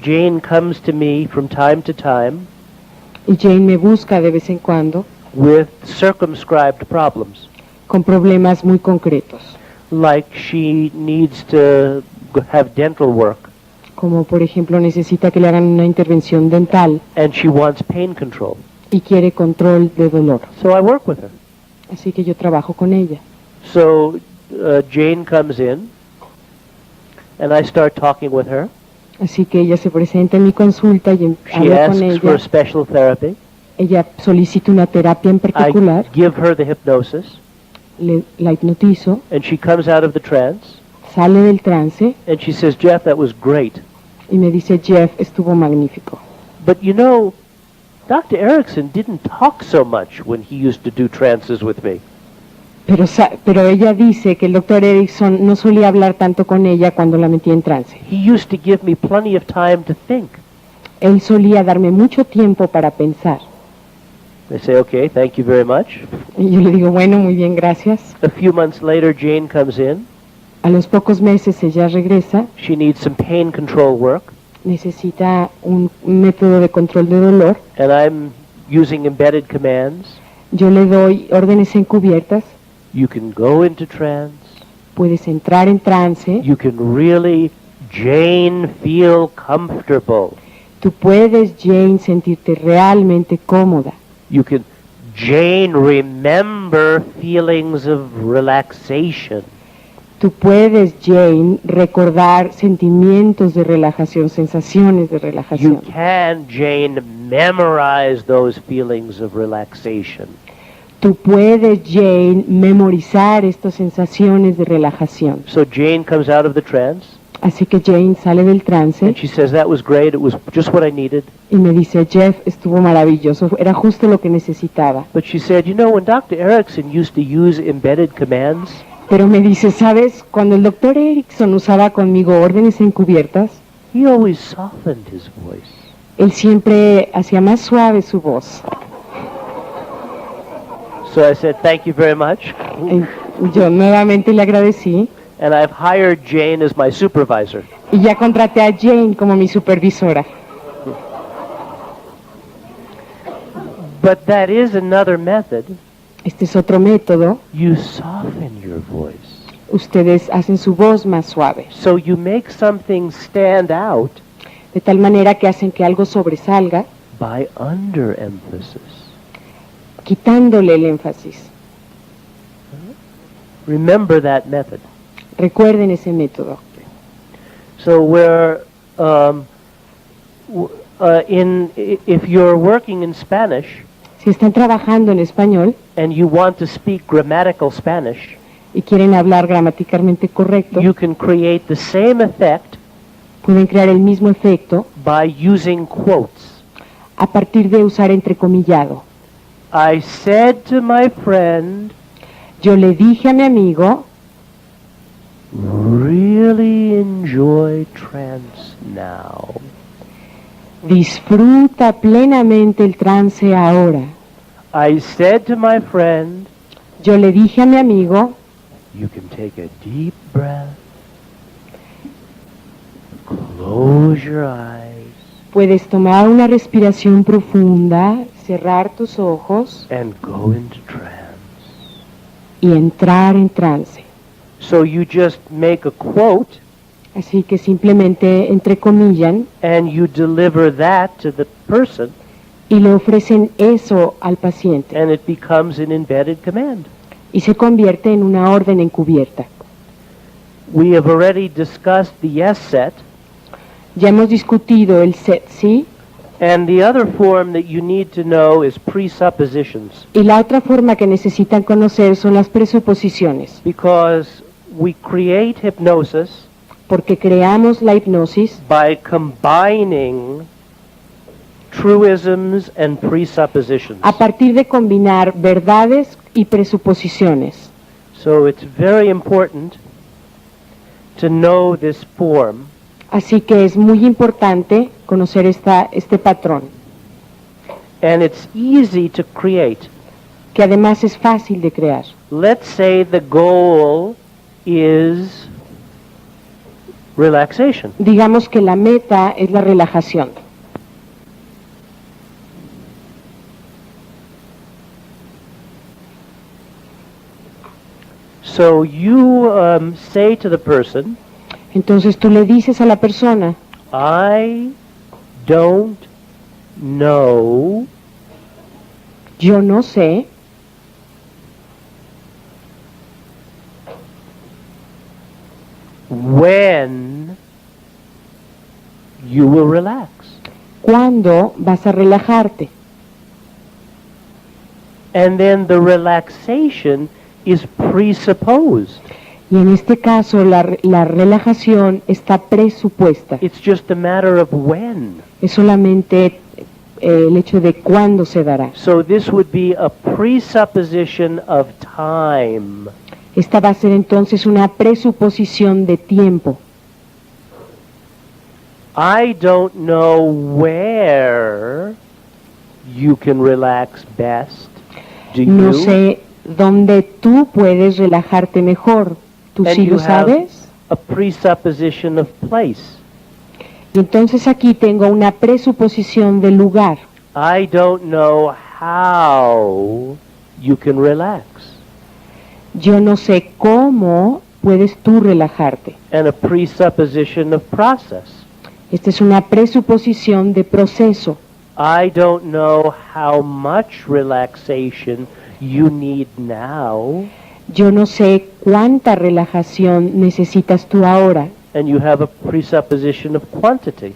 S1: Jane comes to me from time to time
S2: Y Jane me busca de vez en cuando
S1: with circumscribed problems,
S2: con problemas muy concretos,
S1: like she needs to have dental work,
S2: como por ejemplo necesita que le hagan una intervención dental
S1: and she wants pain control.
S2: y quiere control de dolor.
S1: So I work with her.
S2: Así que yo trabajo con ella.
S1: So Jane comes in, and I start talking with her.
S2: Así que ella se presenta en mi consulta y
S1: She
S2: hablo
S1: asks
S2: con
S1: for
S2: ella.
S1: special therapy.
S2: Ella solicita una terapia en
S1: I
S2: particular,
S1: give her the hypnosis,
S2: la hipnotizo,
S1: and she comes out of the trance,
S2: sale del trance
S1: and she says, "Jeff, that was great.
S2: y me dice, Jeff, estuvo magnífico.
S1: But you know, Dr. Erickson didn't talk so much when he used to do trances with me.
S2: Pero ella dice que el doctor Erickson no solía hablar tanto con ella cuando la metía en trance.
S1: He used to give me plenty of time to think."
S2: Él solía darme mucho tiempo para pensar.
S1: I say, "Okay, thank you very much."
S2: Y yo le digo, bueno, muy bien, gracias.
S1: A few months later, Jane comes in.
S2: A los pocos meses ella regresa,
S1: She needs some pain control work,
S2: necesita un método de control de dolor.
S1: and I'm using embedded commands.
S2: Yo le doy órdenes encubiertas,
S1: You can go into trance.
S2: puedes entrar en trance,
S1: You can really, Jane, feel comfortable.
S2: tú puedes, Jane, sentirte realmente cómoda.
S1: You can, Jane, remember feelings of relaxation.
S2: Tú puedes, Jane, recordar sentimientos de relajación, sensaciones de
S1: You
S2: relajación.
S1: can, Jane, memorize those feelings of relaxation.
S2: Tú puedes, Jane, memorizar estas sensaciones de relajación.
S1: So Jane comes out of the trance,
S2: Así que Jane sale del trance
S1: and she says, "That was great. It was just what I needed."
S2: y me dice, Jeff, estuvo maravilloso, era justo lo que necesitaba.
S1: But she said, "You know, when Dr. Erickson used to use embedded commands,
S2: Pero me dice, ¿sabes? Cuando el doctor Erickson usaba conmigo órdenes encubiertas,
S1: he always softened his voice."
S2: él siempre hacía más suave su voz.
S1: So I said, "Thank you very much."
S2: Y yo nuevamente le agradecí
S1: And I've hired Jane as my supervisor.
S2: y ya contraté a Jane como mi supervisora.
S1: But that is another method.
S2: Este es otro método.
S1: You soften your voice.
S2: Ustedes hacen su voz más suave,
S1: So you make something stand out
S2: de tal manera que hacen que algo sobresalga,
S1: by underemphasis.
S2: quitándole el énfasis.
S1: Remember that method.
S2: Recuerden ese método.
S1: So if you're working in Spanish
S2: Si están trabajando en español
S1: and you want to speak grammatical Spanish,
S2: y quieren hablar gramaticalmente correcto,
S1: you can create the same effect
S2: pueden crear el mismo efecto
S1: by using quotes.
S2: a partir de usar entrecomillado.
S1: I said to my friend,
S2: Yo le dije a mi amigo,
S1: really enjoy trance now.
S2: disfruta plenamente el trance ahora.
S1: I said to my friend,
S2: Yo le dije a mi amigo,
S1: you can take a deep breath, close your eyes,
S2: puedes tomar una respiración profunda, cerrar tus ojos
S1: and go into trance.
S2: y entrar en trance.
S1: So you just make a quote
S2: Así que simplemente entrecomillan
S1: and you deliver that to the person,
S2: y le ofrecen eso al paciente
S1: and it becomes an embedded command.
S2: y se convierte en una orden encubierta.
S1: We have already discussed the yes set,
S2: Ya hemos discutido el set sí,
S1: and the other form that you need to know is presuppositions,
S2: y la otra forma que necesitan conocer son las presuposiciones,
S1: because we create hypnosis
S2: porque creamos la hipnosis
S1: by combining truisms and presuppositions.
S2: a partir de combinar verdades y presuposiciones.
S1: So it's very important to know this form,
S2: Así que es muy importante conocer este patrón,
S1: and it's easy to create.
S2: que además es fácil de crear.
S1: Let's say the goal is relaxation.
S2: Digamos que la meta es la relajación.
S1: So you say to the person,
S2: Entonces tú le dices a la persona,
S1: I don't know
S2: yo no sé
S1: when you will relax.
S2: cuándo vas a relajarte.
S1: And then the relaxation is presupposed.
S2: Y en este caso la relajación está presupuesta.
S1: It's just a matter of when.
S2: Es solamente el hecho de cuándo se dará.
S1: So this would be a presupposition of time.
S2: Esta va a ser entonces una presuposición de tiempo.
S1: I don't know where you can relax best. Do
S2: No
S1: you?
S2: sé dónde tú puedes relajarte mejor. ¿Tú
S1: And
S2: sí
S1: you
S2: lo
S1: have
S2: sabes?
S1: a presupposition of place.
S2: Y entonces aquí tengo una presuposición de lugar.
S1: I don't know how you can relax.
S2: Yo no sé cómo puedes tú relajarte.
S1: And a presupposition of process.
S2: Esta es una presuposición de proceso.
S1: I don't know how much relaxation you need now.
S2: Yo no sé cuánta relajación necesitas tú ahora.
S1: And you have a presupposition of quantity.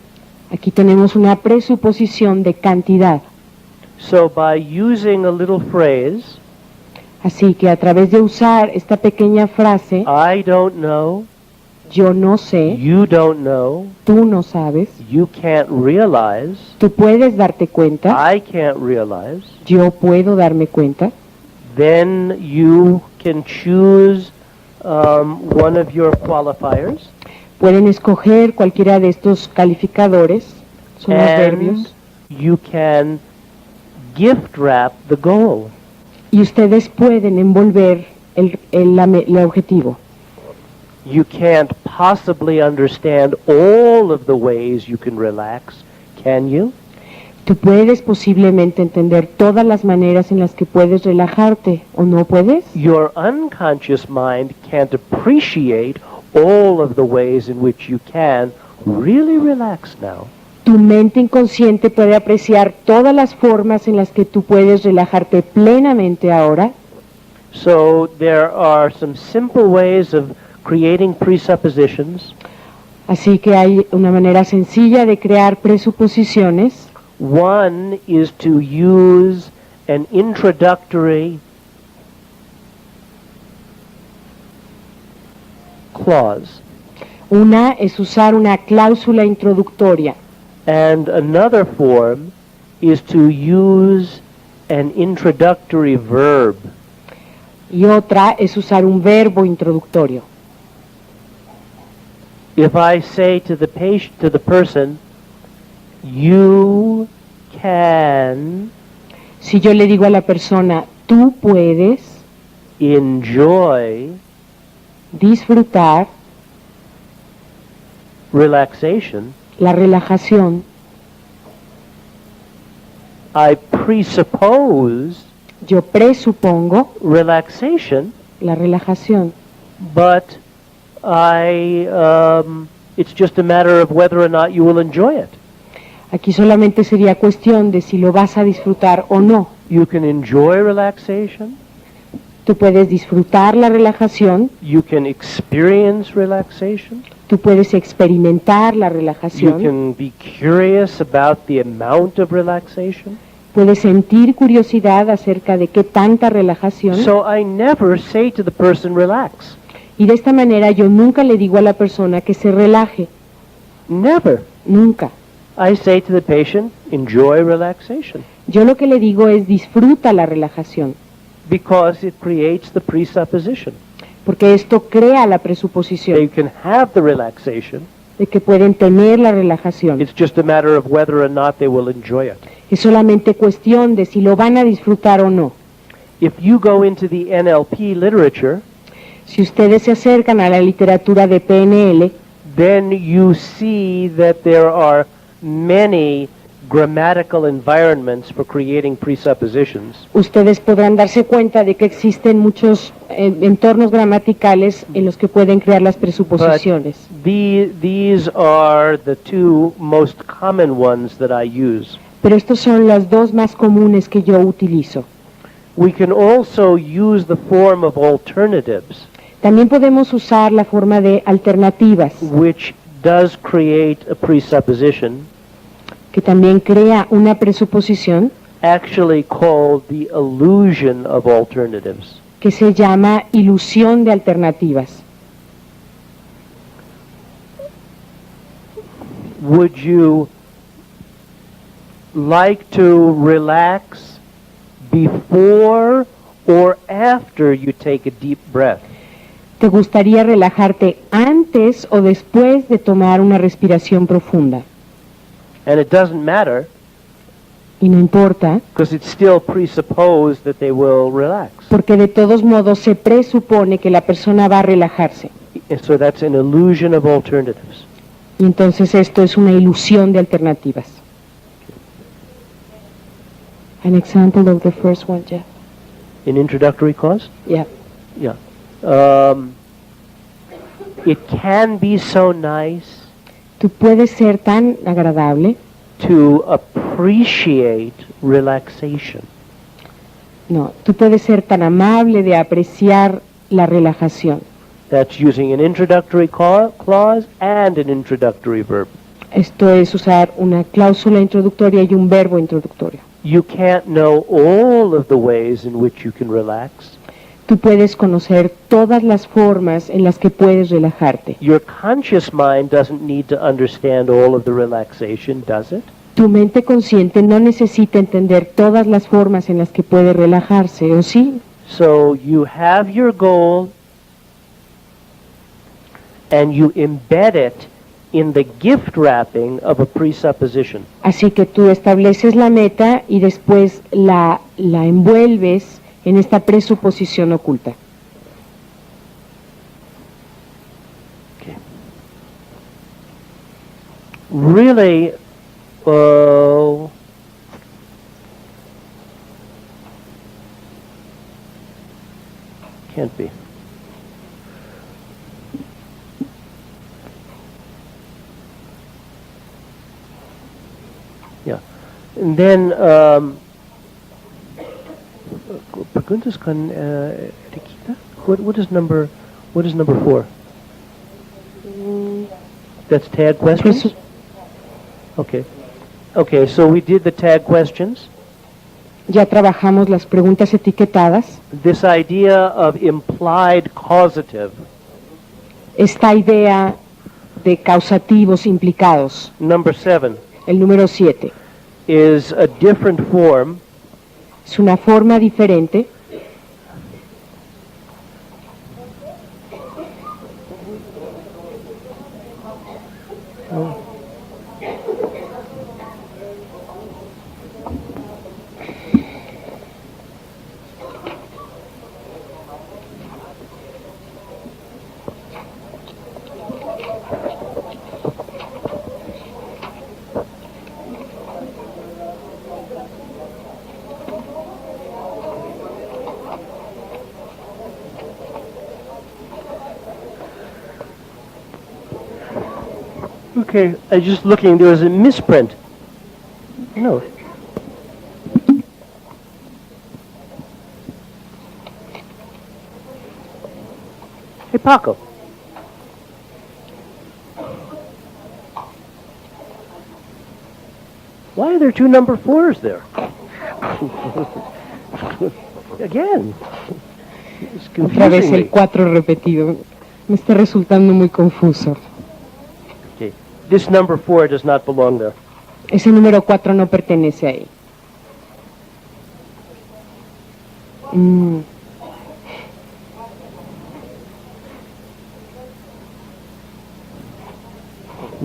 S2: Aquí tenemos una presuposición de cantidad.
S1: So by using a little phrase,
S2: Así que a través de usar esta pequeña frase,
S1: I don't know,
S2: yo no sé,
S1: you don't know,
S2: tú no sabes,
S1: you can't realize,
S2: tú puedes darte cuenta,
S1: I can't realize,
S2: yo puedo darme cuenta,
S1: then you can choose one of your qualifiers,
S2: pueden escoger cualquiera de estos calificadores, son los
S1: and
S2: verbios,
S1: you can gift wrap the goal.
S2: y ustedes pueden envolver el objetivo.
S1: You can't possibly understand all of the ways you can relax, can you?
S2: Tú puedes posiblemente entender todas las maneras en las que puedes relajarte, ¿o no puedes?
S1: Your unconscious mind can't appreciate all of the ways in which you can really relax now.
S2: Tu mente inconsciente puede apreciar todas las formas en las que tú puedes relajarte plenamente ahora.
S1: So there are some simple ways of creating presuppositions.
S2: Así que hay una manera sencilla de crear presuposiciones.
S1: One is to use an introductory clause.
S2: Una es usar una cláusula introductoria.
S1: And another form is to use an introductory verb.
S2: Y otra es usar un verbo introductorio.
S1: If I say to the patient, to the person, you can
S2: Si yo le digo a la persona, tú puedes
S1: enjoy
S2: disfrutar
S1: relaxation,
S2: la relajación,
S1: I presuppose
S2: yo presupongo
S1: relaxation,
S2: la relajación,
S1: but it's just a matter of whether or not you will enjoy it.
S2: aquí solamente sería cuestión de si lo vas a disfrutar o no.
S1: You can enjoy relaxation,
S2: Tú puedes disfrutar la relajación,
S1: you can experience relaxation,
S2: tú puedes experimentar la
S1: you
S2: relajación,
S1: can be curious about the amount of relaxation.
S2: puedes sentir curiosidad acerca de qué tanta relajación.
S1: So I never say to the person, relax.
S2: Y de esta manera yo nunca le digo a la persona que se relaje,
S1: Never.
S2: nunca.
S1: I say to the patient, enjoy relaxation,
S2: Yo lo que le digo es disfruta la relajación,
S1: because it creates the presupposition.
S2: porque esto crea la
S1: They
S2: presuposición
S1: can have the relaxation.
S2: de que pueden tener la relajación.
S1: It's just a matter of whether or not they will enjoy it.
S2: Es solamente cuestión de si lo van a disfrutar o no.
S1: If you go into the NLP literature,
S2: Si ustedes se acercan a la literatura de PNL,
S1: then you see that there are many grammatical environments for creating presuppositions.
S2: ustedes podrán darse cuenta de que existen muchos entornos gramaticales en los que pueden crear las presuposiciones.
S1: These are the two most common ones that I use.
S2: Pero estos son las dos más comunes que yo utilizo.
S1: We can also use the form of alternatives,
S2: También podemos usar la forma de alternativas,
S1: which does create a presupposition,
S2: que también crea una presuposición
S1: actually called the illusion of alternatives.
S2: que se llama ilusión de alternativas.
S1: Would you like to relax before or after you take a deep breath?
S2: ¿Te gustaría relajarte antes o después de tomar una respiración profunda?
S1: And it doesn't matter,
S2: Y no importa,
S1: because it's still presupposed that they will relax.
S2: porque de todos modos se presupone que la persona va a relajarse.
S1: And so that's an illusion of alternatives.
S2: Y entonces esto es una ilusión de alternativas. An example of the first one, Jeff.
S1: An introductory clause?
S2: Yeah.
S1: Yeah. It can be so nice
S2: Tú puedes ser tan agradable,
S1: to appreciate relaxation.
S2: no, tú puedes ser tan amable de apreciar la relajación.
S1: That's using an introductory clause and an introductory verb.
S2: Esto es usar una cláusula introductoria y un verbo introductorio.
S1: You can't know all of the ways in which you can relax.
S2: Tú puedes conocer todas las formas en las que puedes relajarte.
S1: Your conscious mind doesn't need to understand all of the relaxation, does it?
S2: Tu mente consciente no necesita entender todas las formas en las que puede relajarse, ¿o sí?
S1: So you have your goal and you embed it in the gift wrapping of a presupposition.
S2: Así que tú estableces la meta y después la envuelves en esta presuposición oculta.
S1: Really, can't be. Yeah. And then, preguntas con etiqueta? What is number 4? That's tag questions? Okay. Okay, so we did the tag questions.
S2: Ya trabajamos las preguntas etiquetadas.
S1: This idea of implied causative.
S2: Esta idea de causativos implicados.
S1: Number 7
S2: El número 7.
S1: is a different form
S2: Es una forma diferente
S1: Okay, I just looking, there was a misprint. No. Hey, Paco. Why are there 2 number 4s there? Again. It's
S2: otra vez
S1: confusing
S2: el
S1: me.
S2: 4 repetido. Me está resultando muy confuso.
S1: Okay. This number 4 does not belong there.
S2: Ese número 4 no pertenece ahí.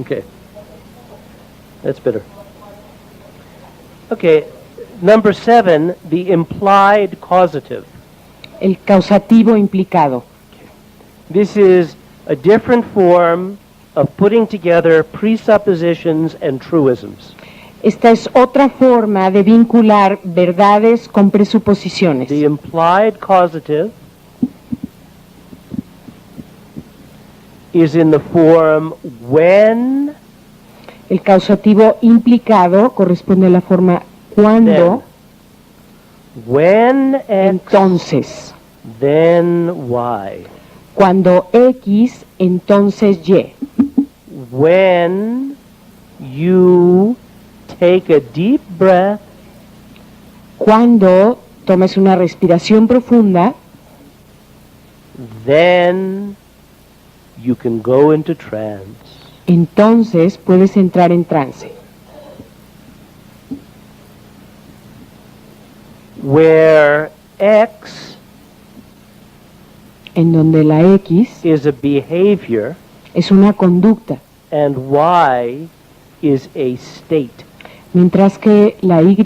S1: Okay. That's better. Okay. Number 7, the implied causative.
S2: El causativo implicado.
S1: This is a different form of putting together presuppositions and truisms.
S2: Esta es otra forma de vincular verdades con presuposiciones.
S1: The implied causative is in the form when,
S2: El causativo implicado corresponde a la forma cuando,
S1: when X,
S2: entonces.
S1: then Y.
S2: Cuando X, entonces Y.
S1: When you take a deep breath,
S2: Cuando tomes una respiración profunda,
S1: then you can go into trance.
S2: entonces puedes entrar en trance.
S1: Where X
S2: En donde la X
S1: is a behavior
S2: es una conducta,
S1: and Y is a state.
S2: mientras que la Y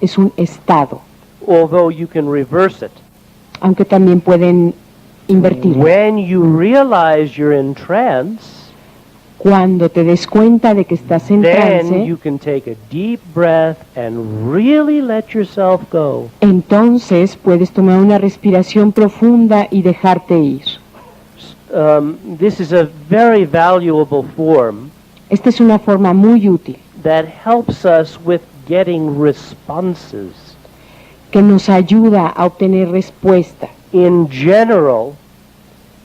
S2: es un estado,
S1: Although you can reverse it.
S2: aunque también pueden invertirlo.
S1: When you realize you're in trance,
S2: Cuando te des cuenta de que estás en
S1: then
S2: trance,
S1: you can take a deep breath and really let yourself go.
S2: entonces puedes tomar una respiración profunda y dejarte ir.
S1: This is a very valuable form
S2: Esta es una forma muy útil
S1: that helps us with getting responses.
S2: que nos ayuda a obtener respuesta.
S1: In general,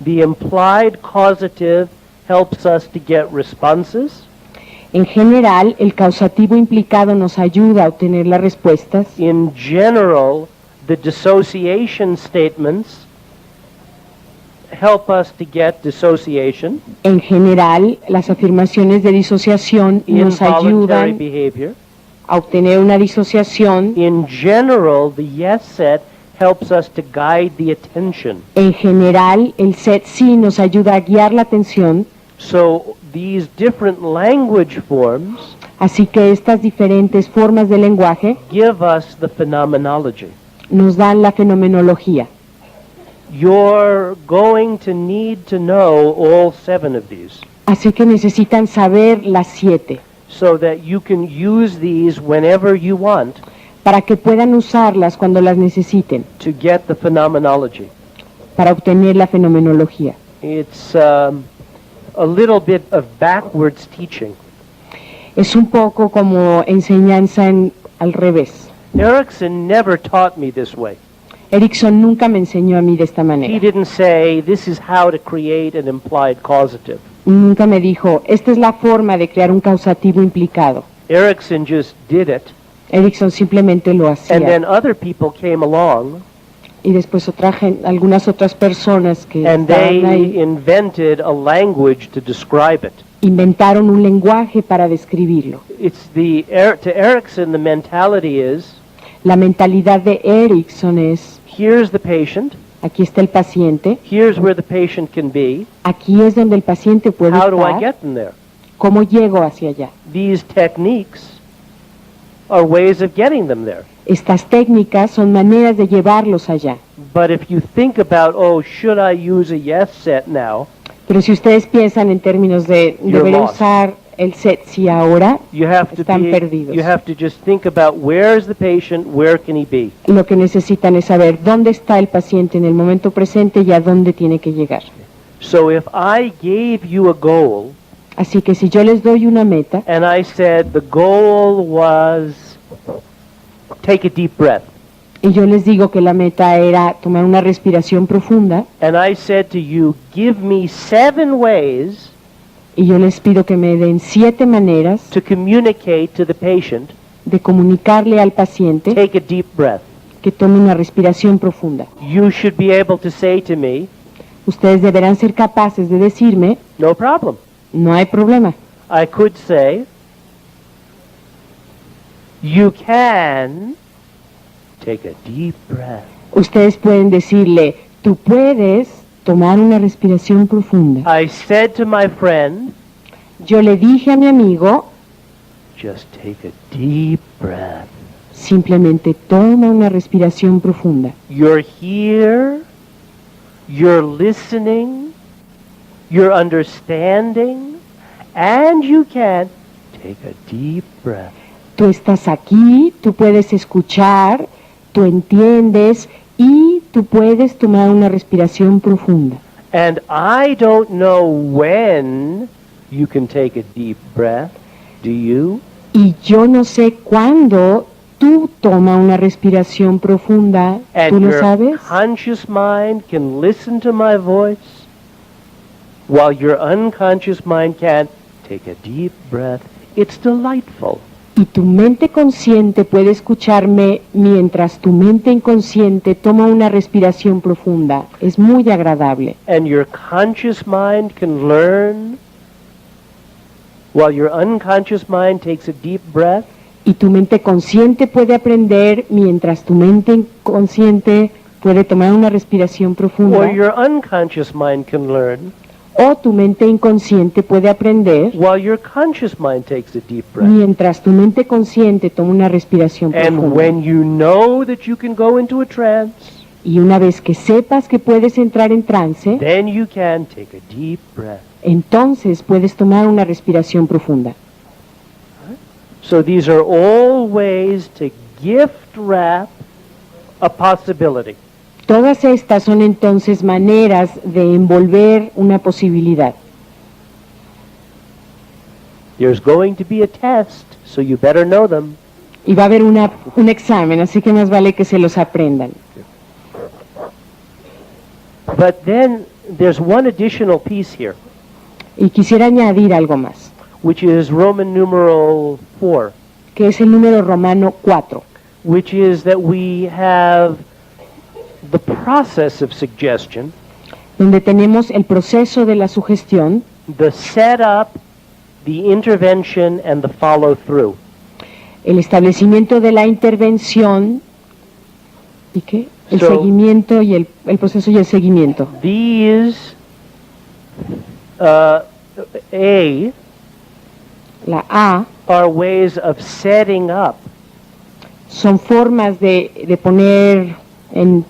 S1: the implied causative helps us to get responses.
S2: En general, el causativo implicado nos ayuda a obtener las respuestas.
S1: In general, the dissociation statements help us to get dissociation,
S2: En general, las afirmaciones de disociación nos
S1: involuntary
S2: ayudan
S1: behavior.
S2: a obtener una disociación.
S1: In general, the yes set helps us to guide the attention.
S2: En general, el set sí nos ayuda a guiar la atención,
S1: So these different language forms
S2: así que estas diferentes formas de lenguaje
S1: give us the phenomenology.
S2: nos dan la fenomenología.
S1: You're going to need to know all 7 of these
S2: Así que necesitan saber las 7
S1: so that you can use these whenever you want
S2: para que puedan usarlas cuando las necesiten,
S1: to get the phenomenology.
S2: para obtener la fenomenología.
S1: It's a little bit of backwards teaching.
S2: Es un poco como enseñanza al revés.
S1: Erickson never taught me this way.
S2: Erickson nunca me enseñó a mí de esta
S1: He
S2: manera.
S1: didn't say, this is how to create an implied causative.
S2: Nunca me dijo, esta es la forma de crear un causativo implicado.
S1: Erickson just did it,
S2: Erickson simplemente lo
S1: and then
S2: hacía.
S1: other people came along,
S2: Y después algunas otras personas que
S1: and they
S2: estaban ahí
S1: invented a language to describe it.
S2: inventaron un lenguaje para describirlo.
S1: To Erickson, the mentality is,
S2: La mentalidad de Erickson es,
S1: here's the patient,
S2: aquí está el paciente,
S1: here's where the patient can be,
S2: aquí es donde el paciente puede
S1: how do I
S2: estar,
S1: get them there?
S2: ¿cómo llego hacia allá?
S1: These techniques are ways of getting them there.
S2: Estas técnicas son maneras de llevarlos allá.
S1: But if you think about, oh, should I use a yes set now,
S2: Pero si ustedes piensan en términos de
S1: You're
S2: deber
S1: lost.
S2: usar el set sí ahora,
S1: you have to
S2: están perdidos.
S1: you have to just think about where's the patient, where can he be?
S2: Lo que necesitan es saber dónde está el paciente en el momento presente y a dónde tiene que llegar.
S1: So if I gave you a goal
S2: Así que si yo les doy una meta
S1: and I said the goal was take a deep breath,
S2: y yo les digo que la meta era tomar una respiración profunda
S1: and I said to you, give me 7 ways
S2: y yo les pido que me den 7 maneras
S1: to communicate to the patient,
S2: de comunicarle al paciente
S1: take a deep breath.
S2: que tome una respiración profunda.
S1: You should be able to say to me,
S2: Ustedes deberán ser capaces de decirme,
S1: no problem.
S2: no hay problema.
S1: I could say, You can take a deep breath.
S2: Ustedes pueden decirle, tú puedes tomar una respiración profunda.
S1: I said to my friend,
S2: Yo le dije a mi amigo,
S1: just take a deep breath.
S2: simplemente toma una respiración profunda.
S1: You're here, you're listening, you're understanding, and you can take a deep breath.
S2: Tú estás aquí, tú puedes escuchar, tú entiendes y tú puedes tomar una respiración profunda.
S1: And I don't know when you can take a deep breath, do you?
S2: Y yo no sé cuándo tú toma una respiración profunda. ¿Tú
S1: And
S2: lo
S1: your
S2: sabes?
S1: conscious mind can listen to my voice, while your unconscious mind can take a deep breath. It's delightful.
S2: Y tu mente consciente puede escucharme mientras tu mente inconsciente toma una respiración profunda. Es muy agradable.
S1: And your conscious mind can learn, while your unconscious mind takes a deep breath.
S2: Y tu mente consciente puede aprender mientras tu mente inconsciente puede tomar una respiración profunda.
S1: Or your unconscious mind can learn,
S2: O tu mente inconsciente puede aprender
S1: while your conscious mind takes a deep breath.
S2: mientras tu mente consciente toma una respiración
S1: And
S2: profunda.
S1: when you know that you can go into a trance,
S2: Y una vez que sepas que puedes entrar en trance,
S1: then you can take a deep breath.
S2: entonces puedes tomar una respiración profunda.
S1: So these are all ways to gift wrap a possibility.
S2: Todas estas son entonces maneras de envolver una posibilidad.
S1: There's going to be a test, so you better know them.
S2: Y va a haber un examen, así que más vale que se los aprendan.
S1: But then there's one additional piece here,
S2: Y quisiera añadir algo más,
S1: which is Roman numeral 4,
S2: que es el número romano 4,
S1: which is that we have the process of suggestion,
S2: donde tenemos el proceso de la sugestión,
S1: the setup, the intervention, and the follow-through.
S2: el establecimiento de la intervención, ¿y qué? El
S1: So-
S2: seguimiento y el proceso y el seguimiento.
S1: These,
S2: La A
S1: are ways of setting up
S2: son formas de poner en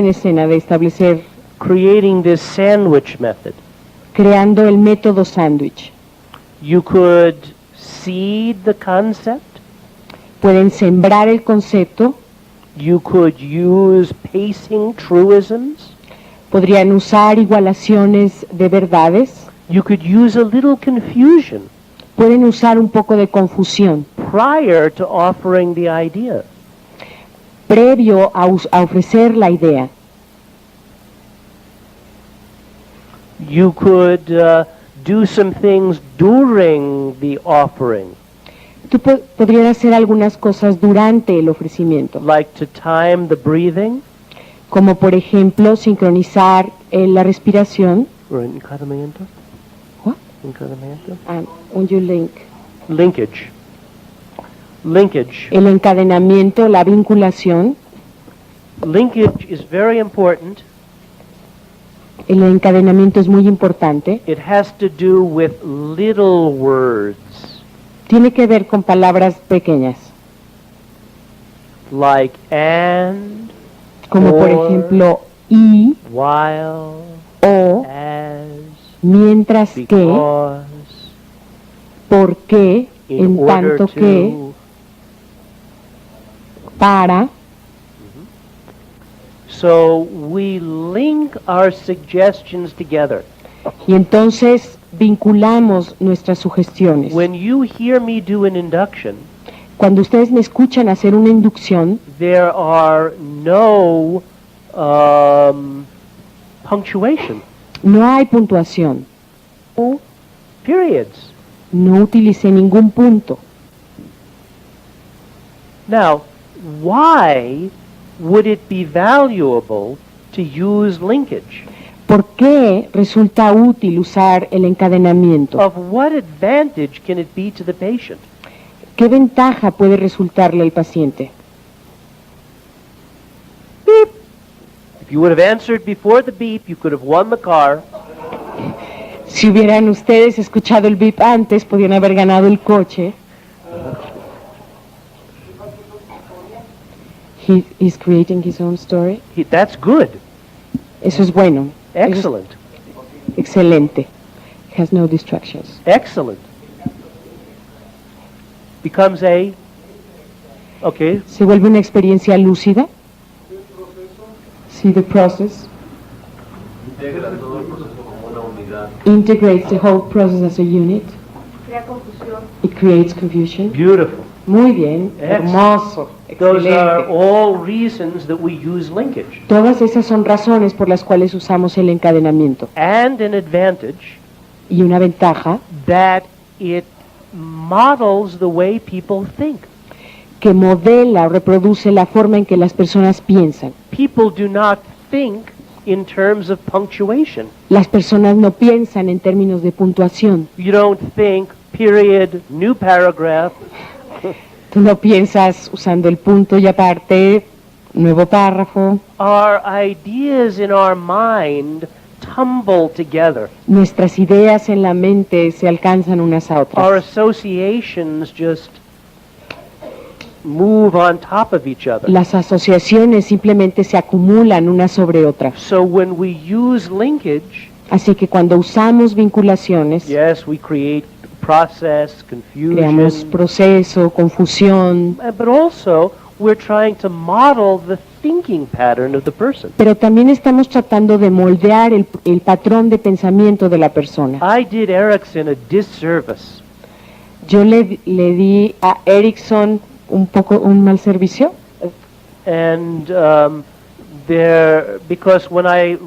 S2: escena, de establecer,
S1: creating this sandwich method.
S2: creando el método sándwich.
S1: You could seed the concept.
S2: Pueden sembrar el concepto,
S1: You could use pacing truisms.
S2: podrían usar igualaciones de verdades,
S1: You could use a little confusion
S2: pueden usar un poco de confusión
S1: prior to offering the idea.
S2: previo a ofrecer la idea.
S1: You could do some things during the offering,
S2: Tú podrías hacer algunas cosas durante el ofrecimiento,
S1: like to time the breathing.
S2: como por ejemplo sincronizar la respiración.
S1: Or encadenamiento?
S2: What?
S1: Encadenamiento?
S2: Un you link.
S1: Linkage. Linkage.
S2: El encadenamiento, la vinculación.
S1: Linkage is very important.
S2: El encadenamiento es muy importante.
S1: It has to do with little words,
S2: Tiene que ver con palabras pequeñas,
S1: like and,
S2: como por
S1: Or.
S2: ejemplo y,
S1: while,
S2: o,
S1: as,
S2: mientras que,
S1: because,
S2: por qué,
S1: in
S2: en
S1: order
S2: tanto que,
S1: to.
S2: para.
S1: So we link our suggestions together.
S2: Y entonces vinculamos nuestras sugestiones.
S1: When you hear me do an induction,
S2: Cuando ustedes me escuchan hacer una inducción,
S1: there are no punctuation,
S2: no hay puntuación.
S1: periods.
S2: No utilicé ningún punto.
S1: Now, why would it be valuable to use linkage?
S2: ¿Por qué resulta útil usar el encadenamiento?
S1: Of what advantage can it be to the patient?
S2: ¿Qué ventaja puede resultarle al paciente?
S1: If you would have answered before the beep, you could have won the car.
S2: Si hubieran ustedes escuchado el beep antes, podían haber ganado el coche. He is creating his own story.
S1: That's good.
S2: Eso es bueno.
S1: Excellent.
S2: Eso es excelente. Has no distractions.
S1: Excellent. Becomes okay.
S2: Se vuelve una experiencia lúcida. See the process.
S5: Integra todo el proceso como una unidad.
S2: Integrates the whole process as a unit.
S4: Crea confusión.
S2: It creates confusion.
S1: Beautiful.
S2: Muy bien. Hermoso.
S1: Those are
S2: Excelente.
S1: all reasons that we use linkage.
S2: Todas esas son razones por las cuales usamos el encadenamiento.
S1: And an advantage
S2: Y una ventaja
S1: that it models the way people think.
S2: que modela o reproduce la forma en que las personas piensan.
S1: People do not think in terms of punctuation.
S2: Las personas no piensan en términos de puntuación.
S1: You don't think period, new paragraph.
S2: Tú no piensas usando el punto y aparte, nuevo párrafo.
S1: Our ideas in our mind tumble together.
S2: Nuestras ideas en la mente se alcanzan unas a
S1: Our
S2: otras.
S1: associations just move on top of each other.
S2: Las asociaciones simplemente se acumulan unas sobre otras.
S1: So when we use linkage,
S2: Así que cuando usamos vinculaciones,
S1: yes, we create process,
S2: creamos
S1: confusion,
S2: proceso, confusión,
S1: but also we're trying to model the thinking pattern of the person.
S2: pero también estamos tratando de moldear el patrón de pensamiento de la persona.
S1: I did Erickson a disservice.
S2: Yo le di a Erickson un mal servicio,
S1: And because when I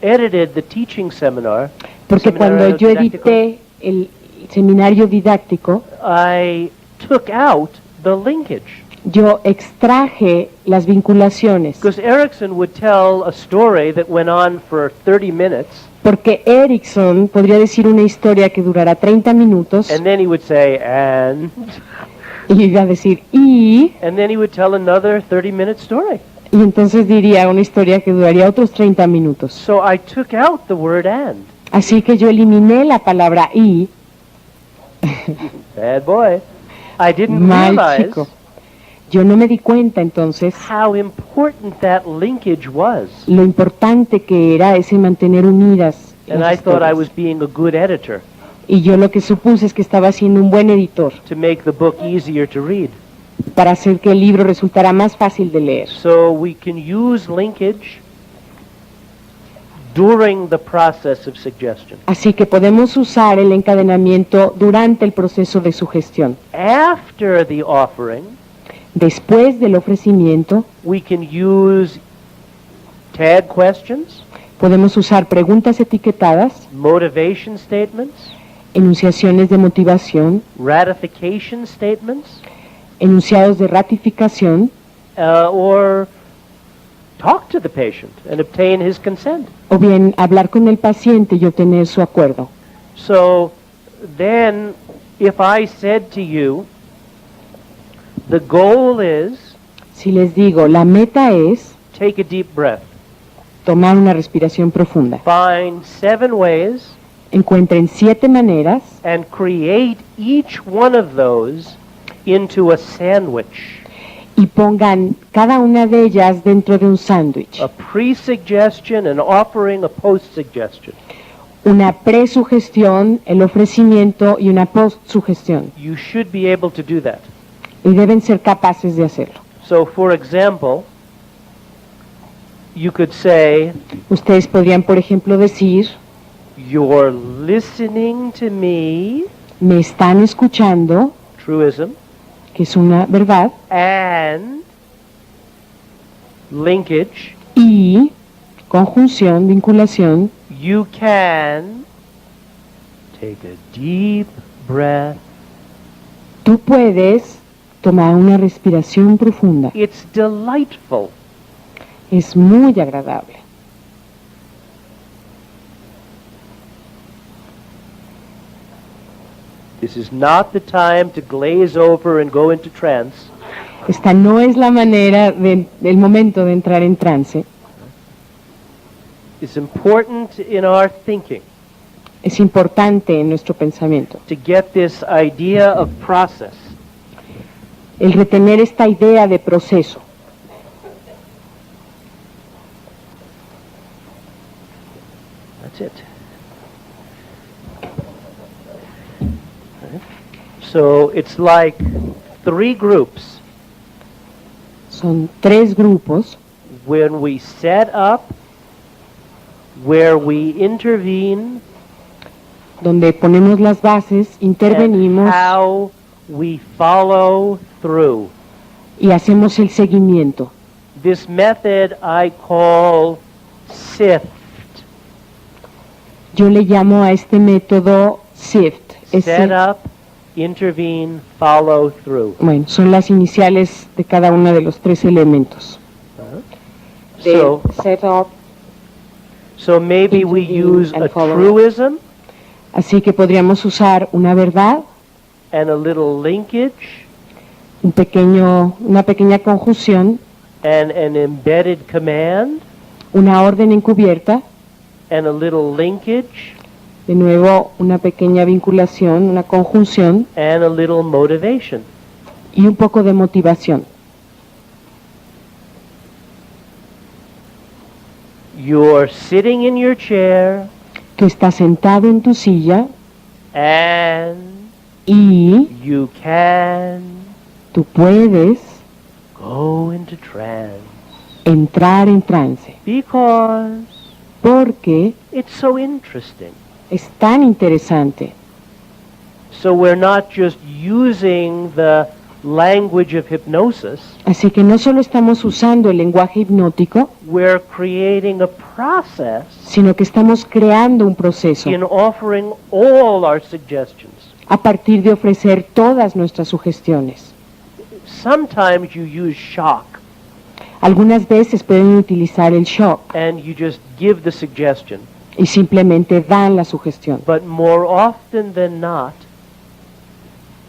S1: edited the teaching seminar,
S2: porque cuando
S1: seminario
S2: yo
S1: didáctico,
S2: edité el seminario didáctico,
S1: I took out the linkage.
S2: yo extraje las vinculaciones,
S1: Because Erickson would tell a story that went on for 30 minutes,
S2: porque Erickson podría decir una historia que durara 30 minutos
S1: and then he would say, and
S2: y iba a decir
S1: then he would tell another 30-minute story.
S2: y entonces diría una historia que duraría otros 30 minutos.
S1: So I took out the word and.
S2: Así que yo eliminé la palabra y,
S1: Bad boy. I didn't
S2: mal
S1: realize
S2: chico. Yo no me di cuenta entonces
S1: how important that linkage was.
S2: lo importante que era ese mantener unidas
S1: And
S2: las
S1: I thought I
S2: historias.
S1: was being a good editor
S2: Y yo lo que supuse es que estaba siendo un buen editor
S1: to make the book easier to read.
S2: para hacer que el libro resultara más fácil de leer.
S1: So we can use linkage during the process of suggestion.
S2: Así que podemos usar el encadenamiento durante el proceso de sugestión.
S1: After the offering,
S2: Después del ofrecimiento,
S1: we can use tag questions,
S2: podemos usar preguntas etiquetadas,
S1: motivation statements,
S2: enunciaciones de motivación,
S1: ratification statements,
S2: enunciados de ratificación,
S1: or talk to the patient and obtain his consent.
S2: o bien hablar con el paciente y obtener su acuerdo.
S1: So then, if I said to you, the goal is
S2: Si les digo, la meta es
S1: take a deep breath,
S2: tomar una respiración profunda.
S1: find 7 ways,
S2: Encuentren 7 maneras
S1: and create each one of those into a sandwich.
S2: y pongan cada una de ellas dentro de un sándwich.
S1: A pre-suggestion, an offering, a post-suggestion.
S2: Una presugestión, el ofrecimiento y una postsugestión.
S1: You should be able to do that.
S2: Y deben ser capaces de hacerlo.
S1: So, for example, you could say,
S2: Ustedes podrían, por ejemplo, decir,
S1: you're listening to me,
S2: me están escuchando,
S1: truism,
S2: que es una verdad,
S1: and linkage,
S2: y conjunción, vinculación,
S1: you can take a deep breath.
S2: tú puedes tomar una respiración profunda.
S1: It's delightful.
S2: Es muy agradable.
S1: This is not the time to glaze over and go into trance.
S2: Esta no es la manera del momento de entrar en trance.
S1: It's important in our thinking
S2: Es importante en nuestro pensamiento
S1: to get this idea of process.
S2: el retener esta idea de proceso.
S1: That's it. So it's like 3 groups.
S2: Son 3 grupos
S1: When we set up, where we intervene,
S2: donde ponemos las bases,
S1: and
S2: intervenimos
S1: how we follow through.
S2: y hacemos el seguimiento.
S1: This method I call SIFT.
S2: Yo le llamo a este método SIFT.
S1: Set up, intervene, follow through.
S2: Bueno, son las iniciales de cada uno de los 3 elementos.
S1: So,
S3: Set up.
S1: so maybe we
S3: Intervene
S1: use
S3: and
S1: a
S3: follow.
S1: truism
S2: Así que podríamos usar una verdad,
S1: and a little linkage
S2: una pequeña conjunción,
S1: and an embedded command
S2: una orden encubierta,
S1: and a little linkage
S2: de nuevo una pequeña vinculación, una conjunción
S1: and a little motivation.
S2: y un poco de motivación.
S1: You're sitting in your chair
S2: Tú estás sentado en tu silla
S1: and
S2: y
S1: you can
S2: tú puedes
S1: go into trance
S2: entrar en trance,
S1: because
S2: porque
S1: it's so interesting.
S2: es tan interesante.
S1: So we're not just using the language of hypnosis,
S2: Así que no solo estamos usando el lenguaje hipnótico,
S1: we're creating a process
S2: sino que estamos creando un proceso
S1: in offering all our suggestions.
S2: a partir de ofrecer todas nuestras sugestiones.
S1: Sometimes you use shock
S2: Algunas veces pueden utilizar el shock
S1: and you just give the suggestion,
S2: y simplemente dan la sugestión,
S1: but more often than not,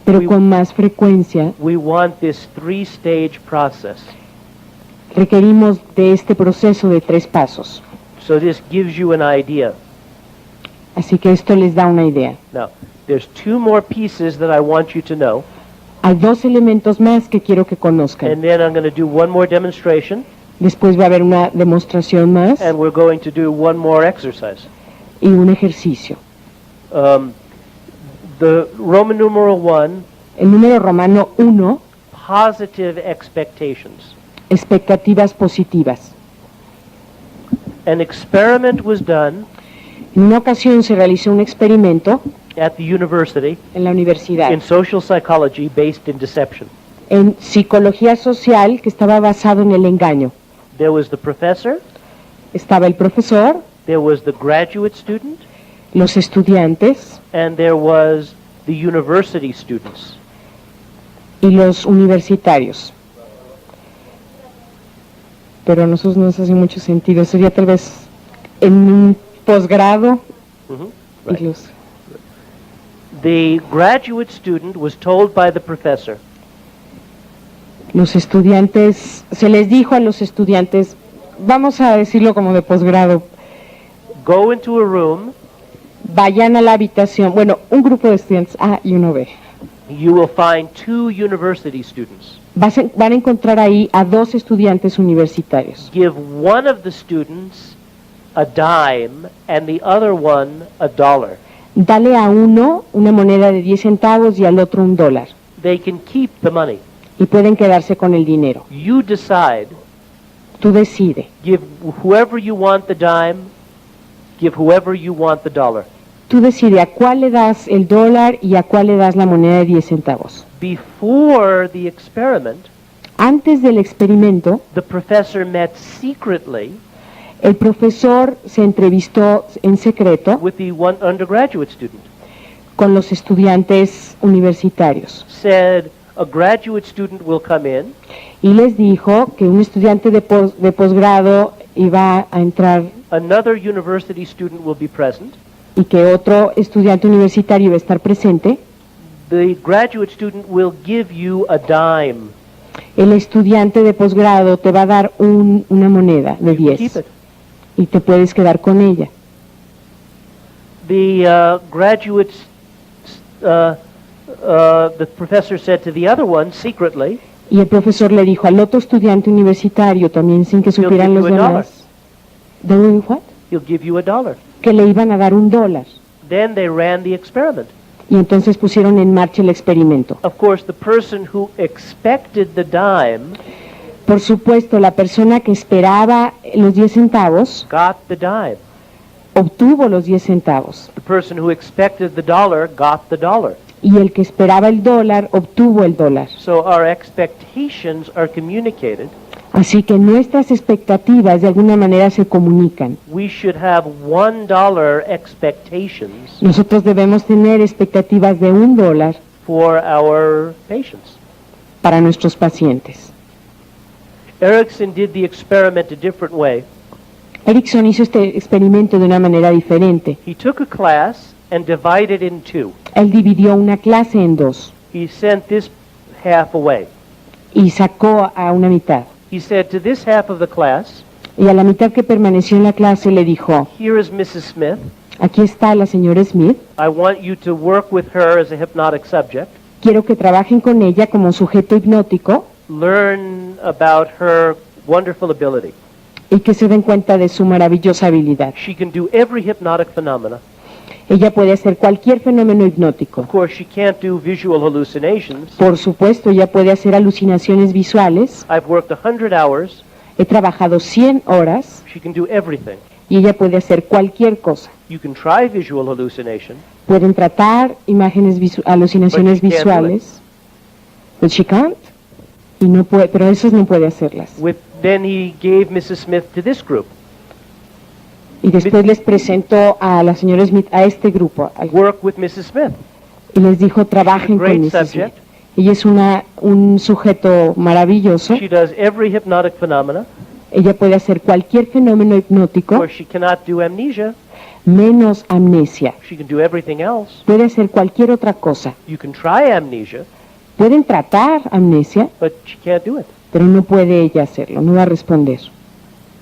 S2: pero con más frecuencia
S1: we want this 3-stage process.
S2: requerimos de este proceso de 3 pasos.
S1: So this gives you an idea.
S2: Así que esto les da una idea.
S1: Now, there's 2 more pieces that I want you to know,
S2: Hay 2 elementos más que quiero que conozcan.
S1: and then I'm going to do one more demonstration,
S2: Después va a haber una demostración más
S1: and we're going to do one more exercise.
S2: y un ejercicio.
S1: The Roman numeral 1,
S2: El número romano 1,
S1: positive expectations.
S2: expectativas positivas.
S1: An experiment was done
S2: En una ocasión se realizó un experimento
S1: at the university
S2: en la universidad
S1: in social psychology based in deception.
S2: en psicología social que estaba basado en el engaño.
S1: There was the professor,
S2: Estaba el profesor,
S1: there was the graduate student,
S2: los estudiantes
S1: and there was the university students.
S2: y los universitarios. Pero a nosotros no nos hace mucho sentido. Sería tal vez en un posgrado.
S1: Right.
S2: y los-
S1: The graduate student was told by the professor,
S2: Los estudiantes, se les dijo a los estudiantes, vamos a decirlo como de posgrado,
S1: go into a room,
S2: vayan a la habitación, bueno, un grupo de estudiantes A y uno B.
S1: you will find 2 university students.
S2: Van a encontrar ahí a 2 estudiantes universitarios.
S1: Give one of the students a dime and the other one $1.
S2: Dale a uno una moneda de 10 centavos y al otro $1.
S1: They can keep the money.
S2: Y pueden quedarse con el dinero.
S1: You decide,
S2: Tú decides.
S1: give whoever you want the dime, give whoever you want the $1.
S2: Tú decides a cuál le das el dólar y a cuál le das la moneda de 10 centavos.
S1: Before the experiment,
S2: Antes del experimento,
S1: the professor met secretly
S2: el profesor se entrevistó en secreto
S1: with the one undergraduate student.
S2: con los estudiantes universitarios
S1: Said, a graduate student will come in,
S2: y les dijo que un estudiante de posgrado iba a entrar
S1: another university student will be present.
S2: y que otro estudiante universitario iba a estar presente.
S1: the graduate student will give you a dime.
S2: El estudiante de posgrado te va a dar una moneda de
S1: You can
S2: 10
S1: keep it.
S2: y te puedes quedar con ella.
S1: The the professor said to the other one secretly,
S2: Y el profesor le dijo al otro estudiante universitario, también sin que
S1: "He'll
S2: supieran
S1: give
S2: los
S1: you a
S2: demás, ¿de what?
S1: he'll give you $1.
S2: Que le iban a dar $1.
S1: Then they ran the experiment.
S2: Y entonces pusieron en marcha el experimento.
S1: Of course, the person who expected the dime
S2: Por supuesto, la persona que esperaba los 10 centavos
S1: got the dime.
S2: obtuvo los 10 centavos.
S1: The person who expected the dollar got the dollar.
S2: Y el que esperaba el dólar obtuvo el dólar.
S1: So our expectations are communicated.
S2: Así que nuestras expectativas de alguna manera se comunican.
S1: We should have $1 expectations
S2: Nosotros debemos tener expectativas de $1
S1: for our patients.
S2: para nuestros pacientes.
S1: Erickson did the experiment a different way.
S2: Erickson hizo este experimento de una manera diferente.
S1: He took a class and divided it in two.
S2: Él dividió una clase en dos
S1: He sent this half away.
S2: y sacó a una mitad.
S1: He said to this half of the class,
S2: Y a la mitad que permaneció en la clase le dijo,
S1: here is Mrs. Smith.
S2: aquí está la señora Smith,
S1: I want you to work with her as a hypnotic subject.
S2: quiero que trabajen con ella como sujeto hipnótico
S1: Learn about her wonderful ability.
S2: y que se den cuenta de su maravillosa habilidad.
S1: She can do every hypnotic phenomena.
S2: Ella puede hacer cualquier fenómeno hipnótico.
S1: Of course, she can't do visual hallucinations.
S2: Por supuesto, ella puede hacer alucinaciones visuales.
S1: I've worked 100 hours.
S2: He trabajado 100 horas
S1: She can do everything.
S2: y ella puede hacer cualquier cosa.
S1: You can try visual hallucination.
S2: Pueden tratar alucinaciones
S1: But she can't do it.
S2: visuales. But she can't. Y no puede, pero esas no puede hacerlas.
S1: Then he gave Mrs. Smith to this group.
S2: Y después les presentó a la señora Smith a este grupo
S1: Work with Mrs. Smith.
S2: y les dijo trabajen
S1: Great
S2: con Mrs. Smith.
S1: subject.
S2: Ella es un sujeto maravilloso.
S1: She does every hypnotic phenomena.
S2: Ella puede hacer cualquier fenómeno
S1: Of
S2: hipnótico
S1: course, she cannot do amnesia.
S2: menos amnesia.
S1: She can do everything else.
S2: Puede hacer cualquier otra cosa.
S1: You can try amnesia,
S2: Pueden tratar amnesia,
S1: but she can't do it.
S2: pero no puede ella hacerlo, no va a responder.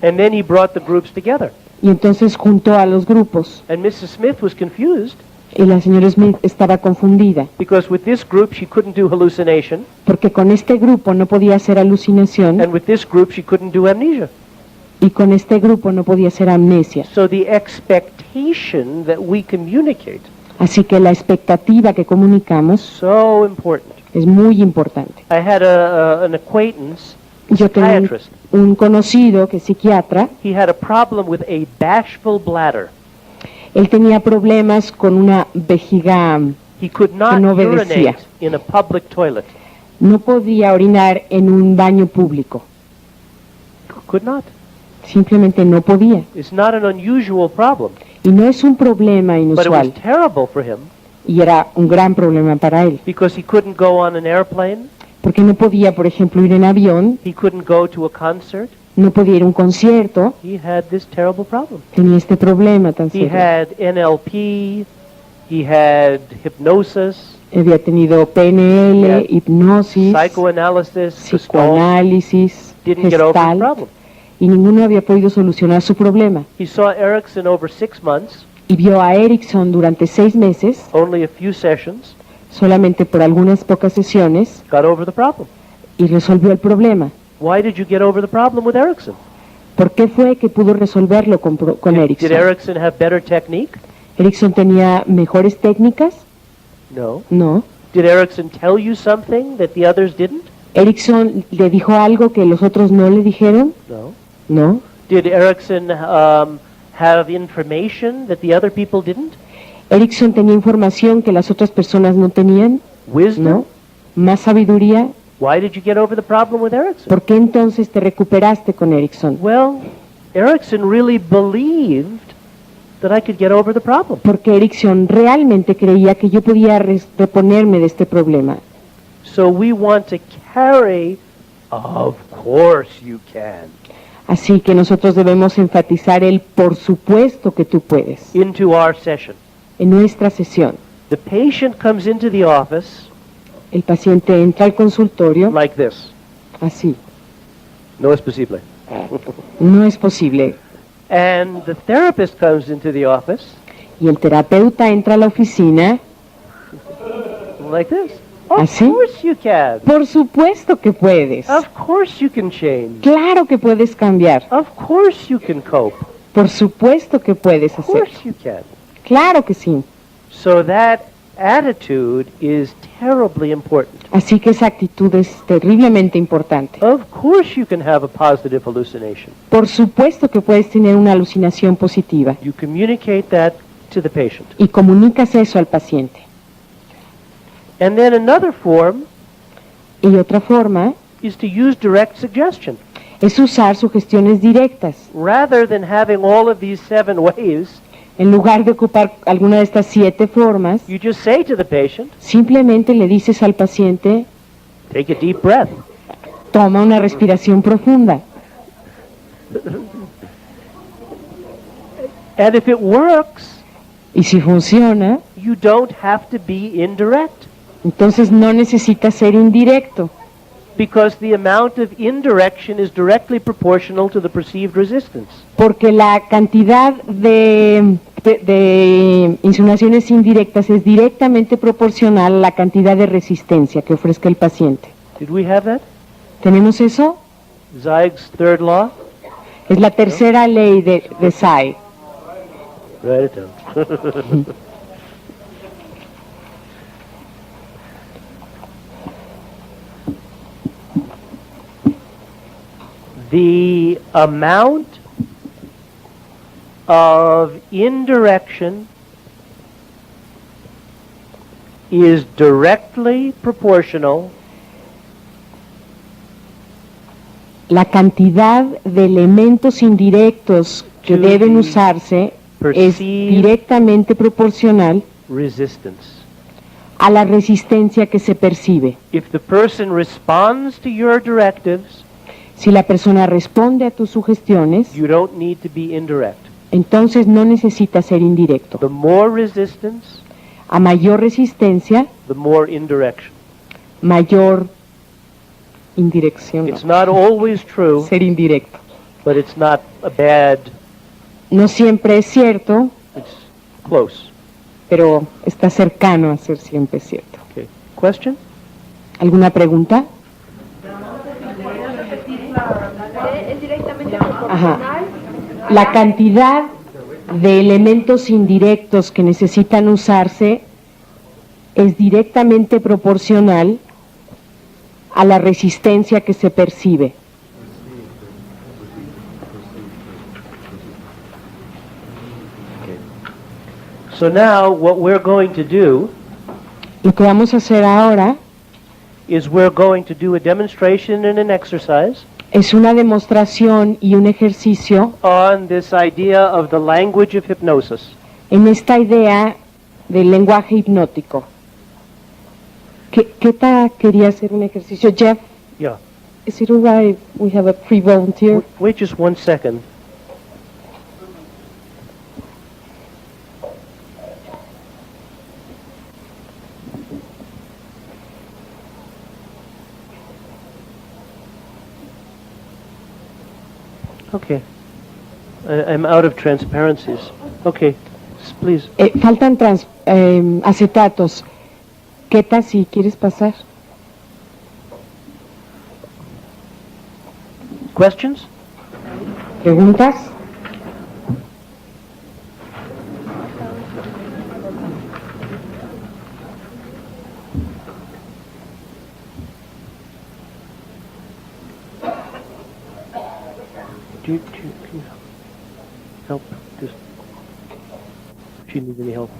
S1: And then he brought the groups together.
S2: Y entonces juntó a los grupos
S1: And Mrs. Smith was confused
S2: y la señora Smith estaba confundida
S1: because with this group she couldn't do hallucination,
S2: porque con este grupo no podía hacer alucinación
S1: and with this group she couldn't do amnesia.
S2: y con este grupo no podía hacer amnesia.
S1: So the expectation that we communicate
S2: Así que la expectativa que comunicamos
S1: so important.
S2: es muy importante.
S1: I had an acquaintance,
S2: Yo tenía
S1: psychiatrist.
S2: un conocido que es psiquiatra.
S1: He had a problem with a bashful bladder.
S2: Él tenía problemas con una vejiga,
S1: He could not
S2: no obedecía.
S1: urinate in a public toilet.
S2: no podía orinar en un baño público,
S1: Could not.
S2: simplemente no podía.
S1: It's not an unusual problem,
S2: Y no es un problema
S1: but it was
S2: inusual,
S1: terrible for him
S2: y era un gran problema para él,
S1: because he couldn't go on an airplane,
S2: porque no podía, por ejemplo, ir en avión,
S1: he couldn't go to a concert.
S2: no podía ir a un concierto,
S1: He had this terrible problem.
S2: tenía este problema tan
S1: He
S2: serio.
S1: had NLP, he had hypnosis,
S2: Había tenido PNL,
S1: Yeah.
S2: hipnosis,
S1: psychoanalysis, Gestalt,
S2: psicoanálisis,
S1: didn't get over the
S2: Gestalt,
S1: problem.
S2: y ninguno había podido solucionar su problema.
S1: He saw Erickson over 6 months,
S2: Y vio a Erickson durante 6 meses,
S1: only a few sessions,
S2: solamente por algunas pocas sesiones,
S1: got over the problem.
S2: y resolvió el problema.
S1: Why did you get over the problem with Erickson?
S2: ¿Por qué fue que pudo resolverlo con
S1: Did
S2: Erickson?
S1: Erickson have better technique?
S2: ¿Erickson tenía mejores técnicas?
S1: No.
S2: No.
S1: Did Erickson tell you something that the others didn't?
S2: ¿Erickson le dijo algo que los otros no le dijeron?
S1: No.
S2: No.
S1: Did Erickson have information that the other people didn't?
S2: ¿Erickson tenía información que las otras personas no tenían?
S1: Wisdom?
S2: No. ¿Más sabiduría?
S1: Why did you get over the problem with Erickson?
S2: ¿Por qué entonces te recuperaste con Erickson?
S1: Well, Erickson really believed that I could get over the problem.
S2: Porque Erickson realmente creía que yo podía reponerme de este problema.
S1: So we want to carry, of course you can,
S2: Así que nosotros debemos enfatizar el por supuesto que tú puedes
S1: into our session.
S2: en nuestra sesión.
S1: The patient comes into the office
S2: El paciente entra al consultorio
S1: like this.
S2: así.
S1: No es posible.
S2: No es posible.
S1: And the therapist comes into the office
S2: Y el terapeuta entra a la oficina
S1: like this. Of
S2: así.
S1: course you can.
S2: Por supuesto que puedes.
S1: Of course you can change.
S2: Claro que puedes cambiar.
S1: Of course you can cope.
S2: Por supuesto que puedes
S1: Of
S2: hacer.
S1: course you can.
S2: Claro que sí.
S1: So that attitude is terribly important.
S2: Así que esa actitud es terriblemente importante.
S1: Of course you can have a positive hallucination.
S2: Por supuesto que puedes tener una alucinación positiva.
S1: You communicate that to the patient.
S2: Y comunicas eso al paciente.
S1: And then another form
S2: Y otra forma
S1: is to use direct suggestion.
S2: es usar sugestiones directas.
S1: Rather than having all of these 7 ways,
S2: En lugar de ocupar alguna de estas 7 formas,
S1: you just say to the patient,
S2: simplemente le dices al paciente,
S1: take a deep breath.
S2: toma una respiración profunda.
S1: And if it works,
S2: Y si funciona,
S1: you don't have to be indirect.
S2: entonces no necesitas ser indirecto,
S1: Because the amount of indirection is directly proportional to the perceived resistance.
S2: porque la cantidad de insinuaciones indirectas es directamente proporcional a la cantidad de resistencia que ofrezca el paciente.
S1: Did we have that?
S2: ¿Tenemos eso?
S1: Zeig's third law?
S2: Es la tercera ley de Zeig.
S1: Write it down. The amount of indirection is directly proportional
S2: La cantidad de elementos indirectos que
S1: To
S2: deben
S1: the
S2: usarse es
S1: perceived
S2: directamente proporcional
S1: resistance.
S2: a la resistencia que se percibe.
S1: If the person responds to your directives,
S2: Si la persona responde a tus sugestiones,
S1: you don't need to be indirect.
S2: entonces no necesita ser indirecto.
S1: The more resistance,
S2: A mayor resistencia,
S1: the more indirection.
S2: mayor indirección.
S1: It's not always true,
S2: Ser indirecto.
S1: but it's not a bad,
S2: No siempre es cierto,
S1: it's close.
S2: pero está cercano a ser siempre cierto.
S1: Okay. Question?
S2: ¿Alguna pregunta?
S4: Es directamente
S2: Ajá.
S4: proporcional.
S2: La cantidad de elementos indirectos que necesitan usarse es directamente proporcional a la resistencia que se percibe.
S1: So now what we're going to do
S2: Lo que vamos a hacer ahora
S1: is we're going to do a demonstration and an exercise
S2: es una demostración y un ejercicio
S1: on this idea of the language of hypnosis.
S2: en esta idea del lenguaje hipnótico. ¿Qué tal quería hacer un ejercicio? Jeff,
S1: Yeah.
S2: is it alright if we have a free volunteer?
S1: Wait just 1 second. Okay. I'm out of transparencies. Okay. Please.
S2: Faltan acetatos. ¿Qué tal si quieres pasar?
S1: Questions?
S2: ¿Preguntas?
S1: Can you help? Just, if she needs any help.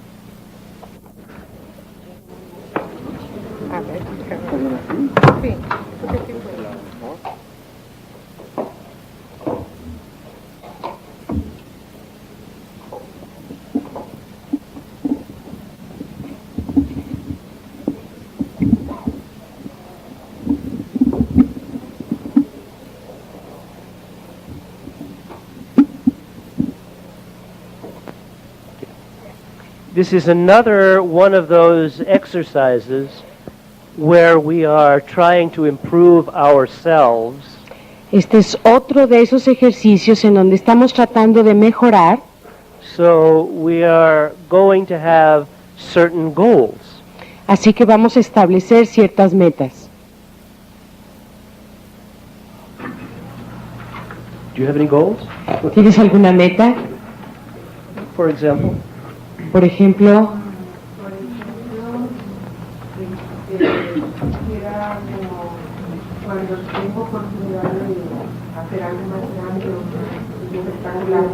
S1: This is another one of those exercises where we are trying to improve ourselves.
S2: Este es otro de esos ejercicios en donde estamos tratando de mejorar,
S1: So we are going to have certain goals.
S2: así que vamos a establecer ciertas metas.
S1: Do you have any goals?
S2: ¿Tienes alguna meta?
S1: For example?
S2: Por ejemplo,
S6: quisiera como cuando tengo oportunidad de hacer algo más grande o de espectacular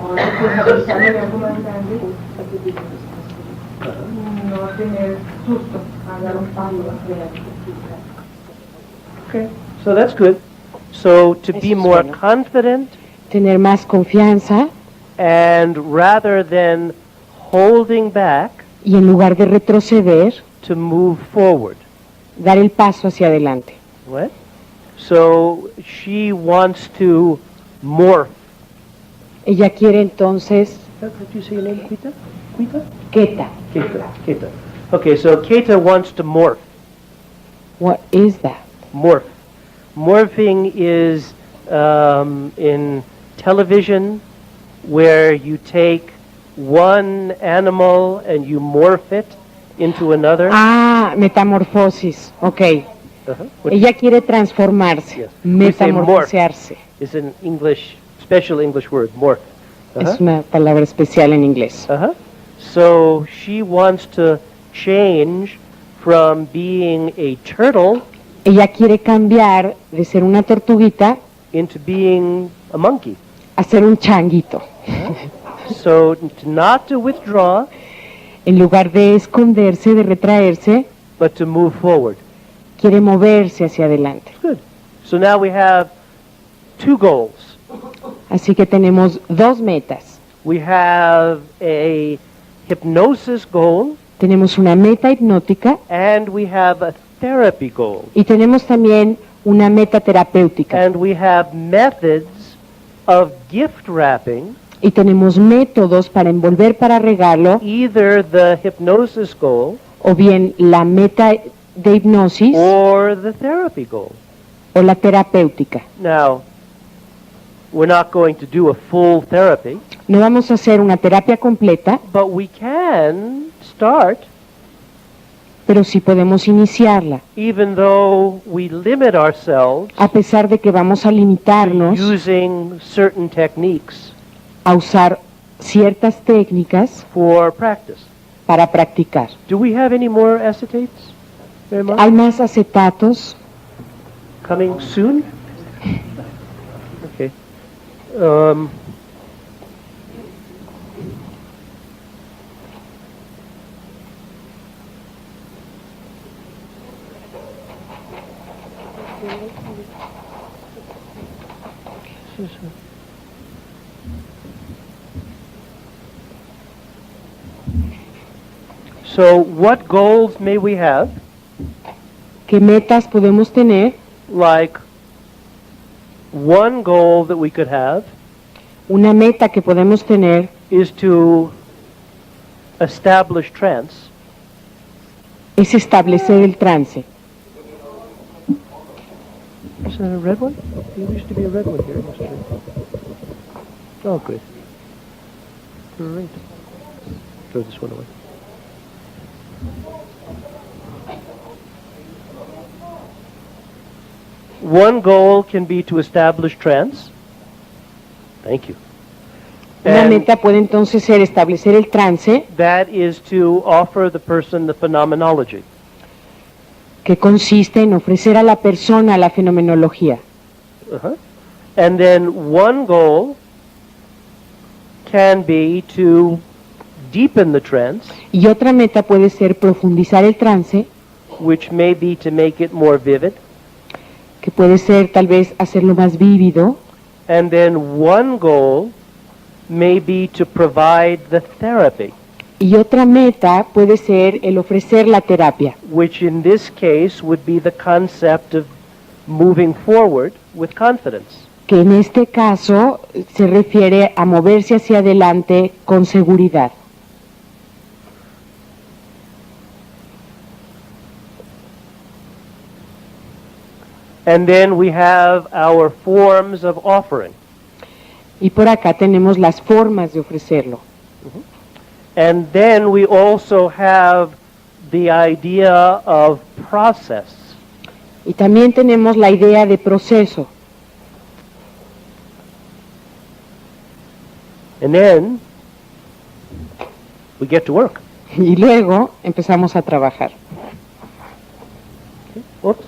S6: o realizarme de algo más grande, no tener susto a dar un paso adelante.
S1: Okay, so that's good. So to
S2: Eso
S1: be
S2: es
S1: more
S2: bueno.
S1: confident,
S2: tener más confianza
S1: and rather than holding back,
S2: y en lugar de retroceder,
S1: to move forward.
S2: dar el paso hacia adelante.
S1: What? So she wants to morph.
S2: Ella quiere entonces
S1: How do you say your name, Quita? Quita?
S2: Keta.
S1: Keita. Keita. Okay, so Keita wants to morph.
S2: What is that?
S1: Morph. Morphing is in television where you take one animal and you morph it into another.
S2: Ah, metamorfosis. Ok.
S1: Uh-huh. What
S2: Ella quiere transformarse,
S1: Yes. We say morph.
S2: metamorfosearse.
S1: is an English, special English word, morph.
S2: Es una palabra especial en inglés.
S1: Uh-huh. So she wants to change from being a turtle
S2: Ella quiere cambiar de ser una tortuguita
S1: into being a monkey.
S2: a ser un changuito.
S1: So not to withdraw,
S2: En lugar de esconderse, de retraerse,
S1: but to move forward.
S2: quiere moverse hacia adelante.
S1: Good. So now we have two goals.
S2: Así que tenemos dos metas.
S1: We have a hypnosis goal
S2: Tenemos una meta hipnótica
S1: and we have a therapy goal.
S2: y tenemos también una meta terapéutica.
S1: And we have methods of gift wrapping
S2: Y tenemos métodos para envolver para regalo,
S1: either the hypnosis goal
S2: o bien la meta de hipnosis
S1: or the therapy goal.
S2: o la terapéutica.
S1: Now, we're not going to do a full therapy,
S2: No vamos a hacer una terapia completa,
S1: but we can start
S2: pero sí podemos iniciarla,
S1: even though we limit ourselves
S2: a pesar de que vamos a limitarnos
S1: using certain techniques
S2: a usar ciertas técnicas
S1: for practice.
S2: para practicar.
S1: Do we have any more acetates? Very much?
S2: ¿Hay más acetatos?
S1: Coming soon? Okay. So, what goals may we have?
S2: ¿Qué metas podemos tener?
S1: Like, one goal that we could have
S2: Una meta que podemos tener
S1: is to establish trance.
S2: es establecer el trance.
S1: Is that a red one? There used to be a red one here yesterday. Oh, good. Great. Throw this one away. One goal can be to establish trance. Thank you.
S2: Una
S1: And
S2: meta puede entonces ser establecer el trance,
S1: that is to offer the person the phenomenology.
S2: que consiste en ofrecer a la persona la fenomenología.
S1: Uh-huh. And then one goal can be to deepen the trance,
S2: Y otra meta puede ser profundizar el trance,
S1: which may be to make it more vivid.
S2: que puede ser tal vez hacerlo más vívido.
S1: And then one goal may be to provide the therapy,
S2: Y otra meta puede ser el ofrecer la terapia,
S1: which in this case would be the concept of moving forward with confidence.
S2: que en este caso se refiere a moverse hacia adelante con seguridad.
S1: And then we have our forms of offering.
S2: Y por acá tenemos las formas de ofrecerlo.
S1: And then we also have the idea of process.
S2: Y también tenemos la idea de proceso.
S1: And then we get to work.
S2: Y luego empezamos a trabajar.
S1: Whoops.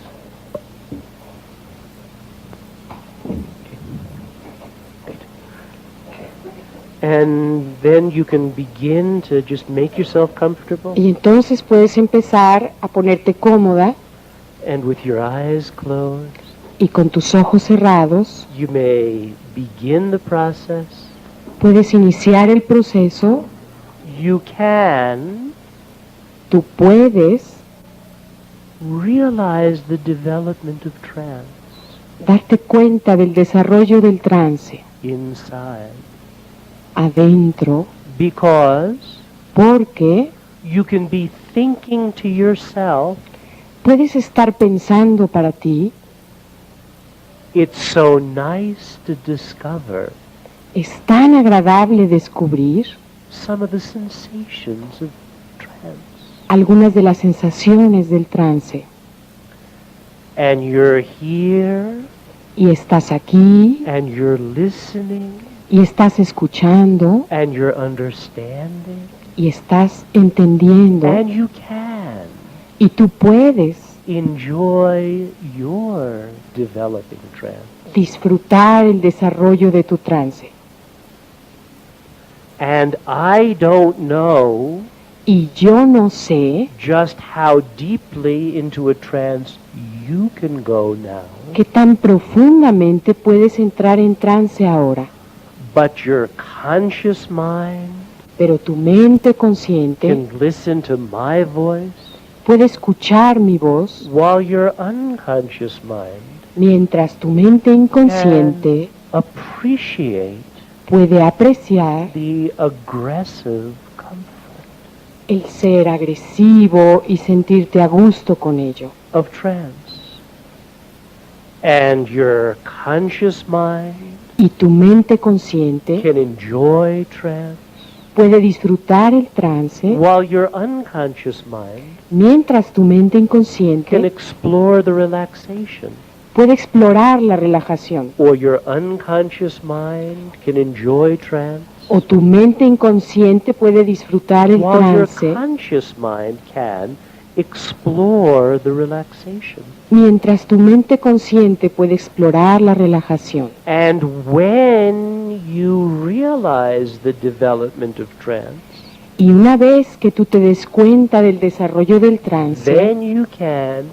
S1: And then you can begin to just make yourself comfortable.
S2: Y entonces puedes empezar a ponerte cómoda
S1: And with your eyes closed,
S2: y con tus ojos cerrados
S1: you may begin the process.
S2: puedes iniciar el proceso.
S1: You can
S2: Tú puedes
S1: realize the development of trance
S2: darte cuenta del desarrollo del trance
S1: inside,
S2: adentro,
S1: because
S2: porque
S1: you can be thinking to yourself,
S2: puedes estar pensando para ti,
S1: it's so nice to discover
S2: es tan agradable descubrir
S1: some of the sensations of trance.
S2: algunas de las sensaciones del trance.
S1: And you're here,
S2: Y estás aquí,
S1: and you're listening,
S2: y estás escuchando,
S1: and you're understanding,
S2: y estás entendiendo,
S1: and you can
S2: y tú puedes
S1: enjoy your developing trance.
S2: disfrutar el desarrollo de tu trance.
S1: And I don't know
S2: Y yo no sé
S1: just how deeply into a trance you can go now,
S2: qué tan profundamente puedes entrar en trance ahora,
S1: but your conscious mind
S2: pero tu mente consciente
S1: can listen to my voice
S2: puede escuchar mi voz,
S1: while your unconscious mind
S2: mientras tu mente inconsciente
S1: appreciate
S2: puede apreciar
S1: the aggressive comfort
S2: el ser agresivo y sentirte a gusto con ello.
S1: of trance. And your conscious mind
S2: Y tu mente consciente
S1: can enjoy trance
S2: puede disfrutar el trance,
S1: while your unconscious mind
S2: mientras tu mente
S1: can
S2: inconsciente
S1: explore the relaxation,
S2: puede explorar la relajación.
S1: or your unconscious mind can enjoy trance
S2: O tu mente inconsciente puede disfrutar el
S1: while your
S2: trance,
S1: conscious mind can explore the relaxation.
S2: mientras tu mente consciente puede explorar la relajación.
S1: And when you realize the development of trance,
S2: Y una vez que tú te des cuenta del desarrollo del trance,
S1: then you can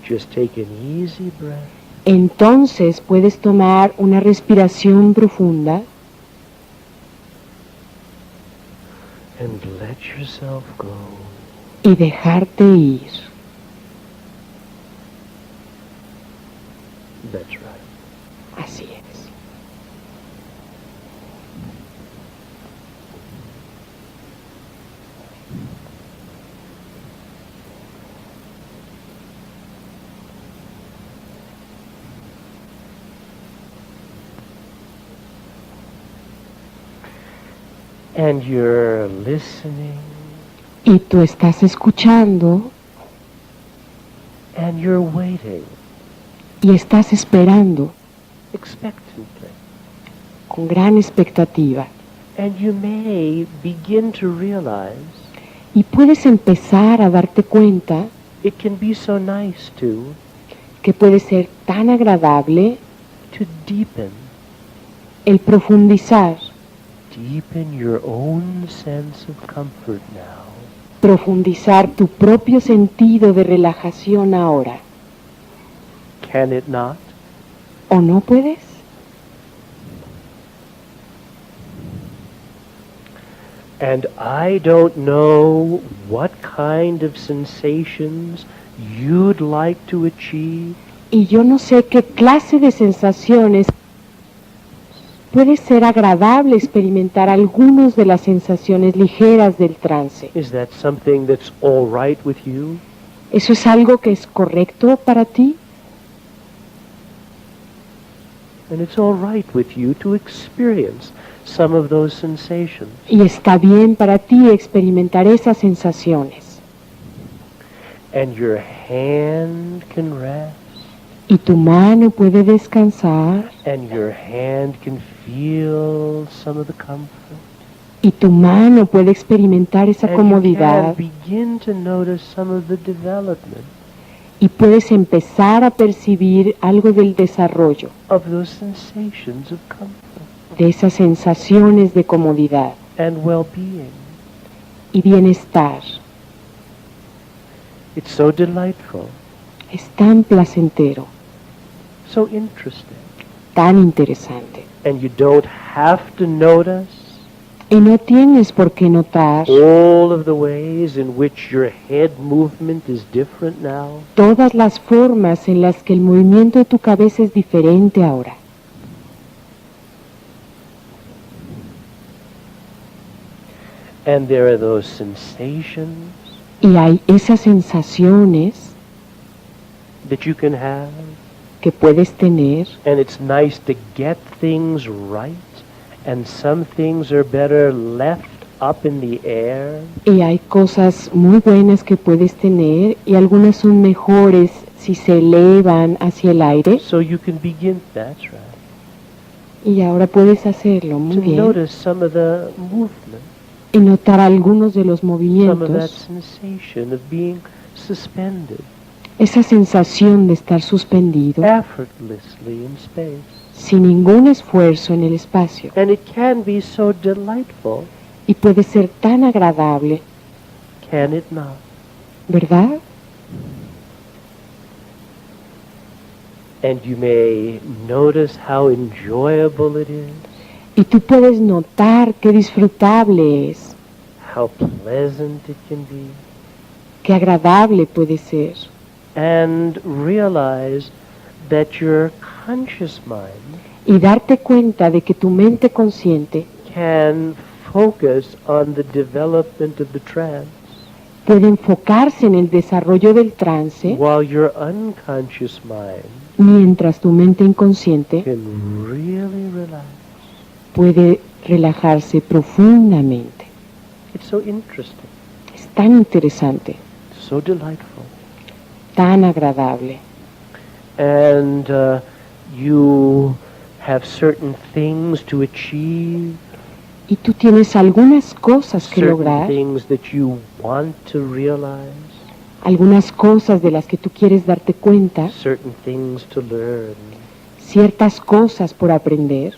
S1: just take an easy breath
S2: entonces puedes tomar una respiración profunda
S1: and let yourself go.
S2: y dejarte ir.
S1: That's right.
S2: Así es.
S1: And you're listening
S2: Y tú estás escuchando
S1: and you're waiting
S2: y estás esperando
S1: expectantly.
S2: con gran expectativa.
S1: And you may begin to realize
S2: Y puedes empezar a darte cuenta
S1: it can be so nice
S2: que puede ser tan agradable
S1: to deepen
S2: el
S1: deepen your own sense of comfort now.
S2: profundizar tu propio sentido de relajación ahora.
S1: Can it not?
S2: ¿O no puedes?
S1: And I don't know what kind of sensations you'd like to achieve,
S2: Y yo no sé qué clase de sensaciones Puede ser agradable experimentar algunas de las sensaciones ligeras del trance.
S1: Is that something that's all right with you?
S2: ¿Eso es algo que es correcto para ti?
S1: And it's all right with you to experience some of those sensations.
S2: Y está bien para ti experimentar esas sensaciones.
S1: And your hand can rest.
S2: Y tu mano puede descansar.
S1: And your hand can feel some of the comfort.
S2: Y tu mano puede experimentar esa
S1: And
S2: comodidad.
S1: you can begin to notice some of the development
S2: Y puedes empezar a percibir algo del desarrollo,
S1: of those sensations of comfort
S2: de esas sensaciones de comodidad
S1: and well-being.
S2: y bienestar.
S1: It's so delightful,
S2: Es tan placentero,
S1: so interesting.
S2: tan interesante.
S1: And you don't have to notice
S2: Y no tienes por qué notar
S1: all of the ways in which your head movement is different now.
S2: todas las formas en las que el movimiento de tu cabeza es diferente ahora.
S1: And there are those sensations
S2: Y hay esas sensaciones
S1: that you can have.
S2: que puedes tener.
S1: And it's nice to get things right. And some things are better left up in the air.
S2: Y hay cosas muy buenas que puedes tener y algunas son mejores si se elevan hacia el aire.
S1: So you can begin, that's right,
S2: Y ahora puedes hacerlo muy
S1: to
S2: bien
S1: notice some of the movement,
S2: y notar algunos de los
S1: some of that
S2: movimientos,
S1: sensation of being suspended
S2: esa sensación de estar suspendido
S1: effortlessly in space.
S2: sin ningún esfuerzo en el espacio.
S1: And it can be so delightful,
S2: Y puede ser tan agradable,
S1: can it not?
S2: ¿verdad?
S1: And you may notice how enjoyable it is,
S2: Y tú puedes notar qué disfrutable es,
S1: how pleasant it can be,
S2: qué agradable puede ser.
S1: and realize that your conscious mind
S2: Y darte cuenta de que tu mente consciente
S1: can focus on the development of the trance,
S2: puede enfocarse en el desarrollo del trance,
S1: while your unconscious mind
S2: mientras tu mente inconsciente
S1: can really relax.
S2: puede relajarse profundamente.
S1: It's so interesting,
S2: Es tan interesante,
S1: so delightful.
S2: tan agradable.
S1: And you have certain things to achieve,
S2: Y tú tienes algunas cosas que
S1: certain
S2: lograr,
S1: things that you want to realize,
S2: algunas cosas de las que tú quieres darte cuenta,
S1: certain things to learn.
S2: ciertas cosas por aprender,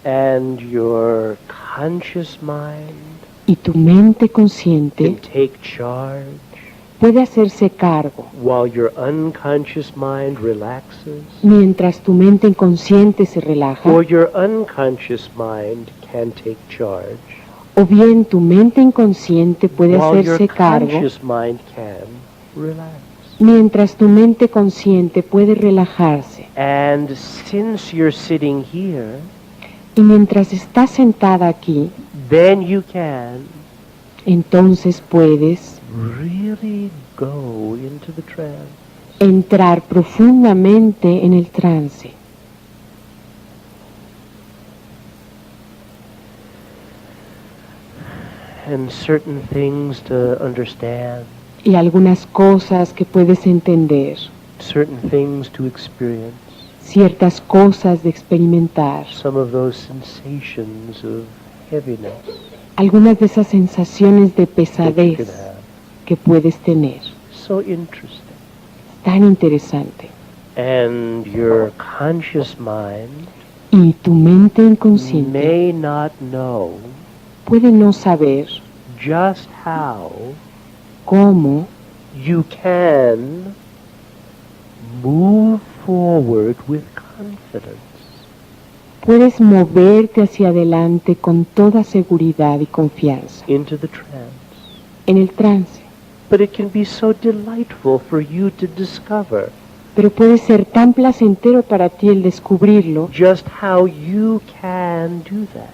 S1: And your conscious mind
S2: y tu mente
S1: can
S2: consciente
S1: take charge
S2: puede hacerse cargo,
S1: while your unconscious mind relaxes,
S2: mientras tu mente inconsciente se relaja,
S1: or your unconscious mind can take charge
S2: o bien tu mente inconsciente puede
S1: while your
S2: hacerse cargo,
S1: conscious mind can relax.
S2: mientras tu mente consciente puede relajarse.
S1: And since you're sitting here,
S2: Y mientras estás sentada aquí,
S1: then you can
S2: entonces puedes
S1: really go into the trance.
S2: entrar profundamente en el trance.
S1: And certain things to understand,
S2: Y algunas cosas que puedes entender,
S1: certain things to experience,
S2: ciertas cosas de experimentar,
S1: some of those sensations of heaviness
S2: algunas de esas sensaciones de
S1: that you
S2: pesadez
S1: can have.
S2: que puedes tener.
S1: So interesting.
S2: Tan interesante.
S1: And your conscious mind
S2: Y tu mente inconsciente
S1: may not know
S2: puede no saber
S1: just how
S2: cómo
S1: you can move forward with confidence
S2: puedes moverte hacia adelante con toda seguridad y confianza
S1: into the trance.
S2: en el trance.
S1: But it can be so delightful for you to discover
S2: Pero puede ser tan placentero para ti el descubrirlo,
S1: just how you can do that.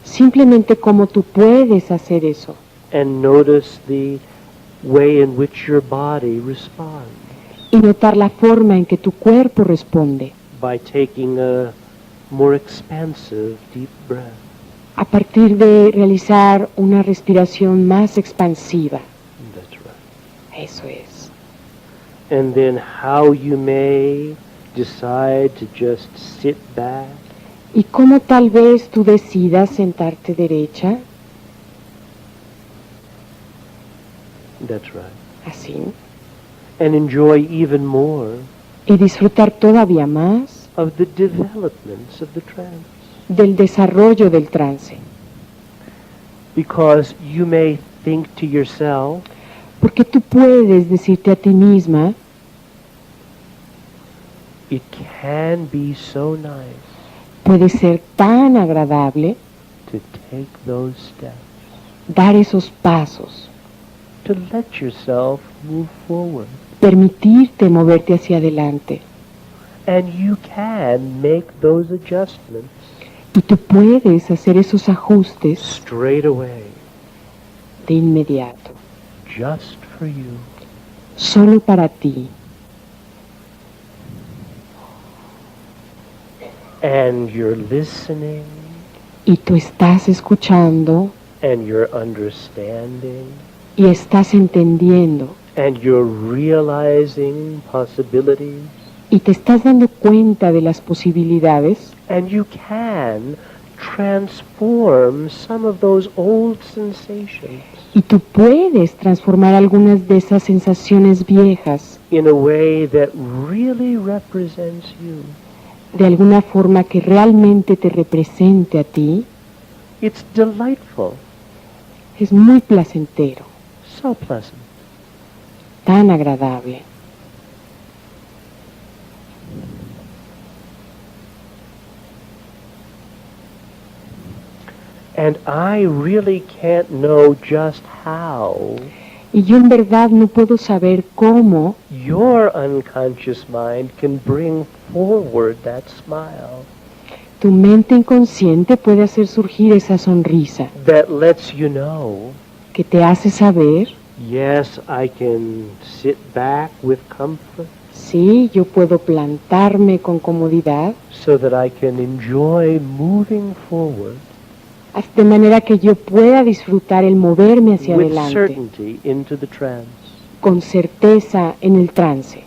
S2: simplemente cómo tú puedes hacer eso.
S1: And notice the way in which your body responds
S2: Y notar la forma en que tu cuerpo responde
S1: by taking a more expansive deep breath.
S2: a partir de realizar una respiración más expansiva.
S1: That's right.
S2: Eso es.
S1: And then how you may decide to just sit back
S2: Y cómo tal vez tú decidas sentarte derecha,
S1: that's right,
S2: así,
S1: and enjoy even more
S2: y disfrutar todavía más
S1: of the developments of the trance.
S2: del desarrollo del trance.
S1: Because you may think to yourself,
S2: Porque tú puedes decirte a ti misma,
S1: it can be so nice
S2: puede ser tan agradable
S1: to take those steps,
S2: dar esos pasos,
S1: to let yourself move forward.
S2: permitirte moverte hacia adelante.
S1: And you can make those adjustments
S2: Y tú puedes hacer esos ajustes
S1: straight away,
S2: de inmediato,
S1: just for you.
S2: solo para ti.
S1: And you're listening,
S2: Y tú estás escuchando
S1: and you're understanding,
S2: y estás entendiendo
S1: and you're realizing possibilities,
S2: y te estás dando cuenta de las posibilidades
S1: and you can transform some of those old sensations
S2: y tú puedes transformar algunas de esas sensaciones viejas
S1: in a way that really represents you.
S2: de alguna forma que realmente te represente a ti.
S1: It's delightful,
S2: Es muy placentero,
S1: so pleasant.
S2: tan agradable.
S1: And I really can't know just how
S2: Y yo en verdad no puedo saber cómo
S1: your unconscious mind can bring forward that smile
S2: tu mente inconsciente puede hacer surgir esa sonrisa
S1: that lets you know,
S2: que te hace saber,
S1: yes, I can sit back with comfort
S2: sí, yo puedo plantarme con comodidad,
S1: so that I can enjoy moving forward
S2: de manera que yo pueda disfrutar el moverme hacia
S1: with
S2: adelante
S1: certainty into the trance.
S2: con certeza en el trance.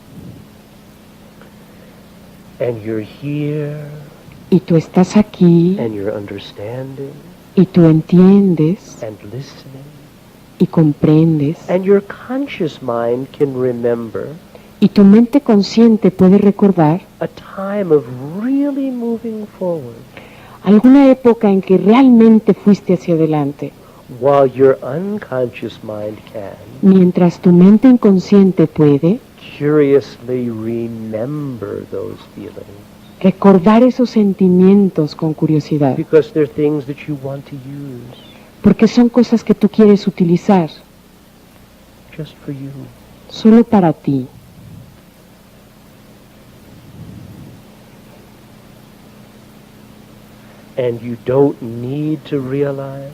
S1: And you're here,
S2: Y tú estás aquí,
S1: and you're understanding
S2: y tú entiendes,
S1: and listening,
S2: y comprendes,
S1: and your conscious mind can remember
S2: y tu mente consciente puede recordar
S1: a time of really moving forward,
S2: alguna época en que realmente fuiste hacia adelante,
S1: while your unconscious mind can
S2: mientras tu mente inconsciente puede
S1: curiously remember those feelings,
S2: recordar esos sentimientos con curiosidad,
S1: because they're things that you want to use
S2: porque son cosas que tú quieres utilizar
S1: just for you.
S2: solo para ti.
S1: And you don't need to realize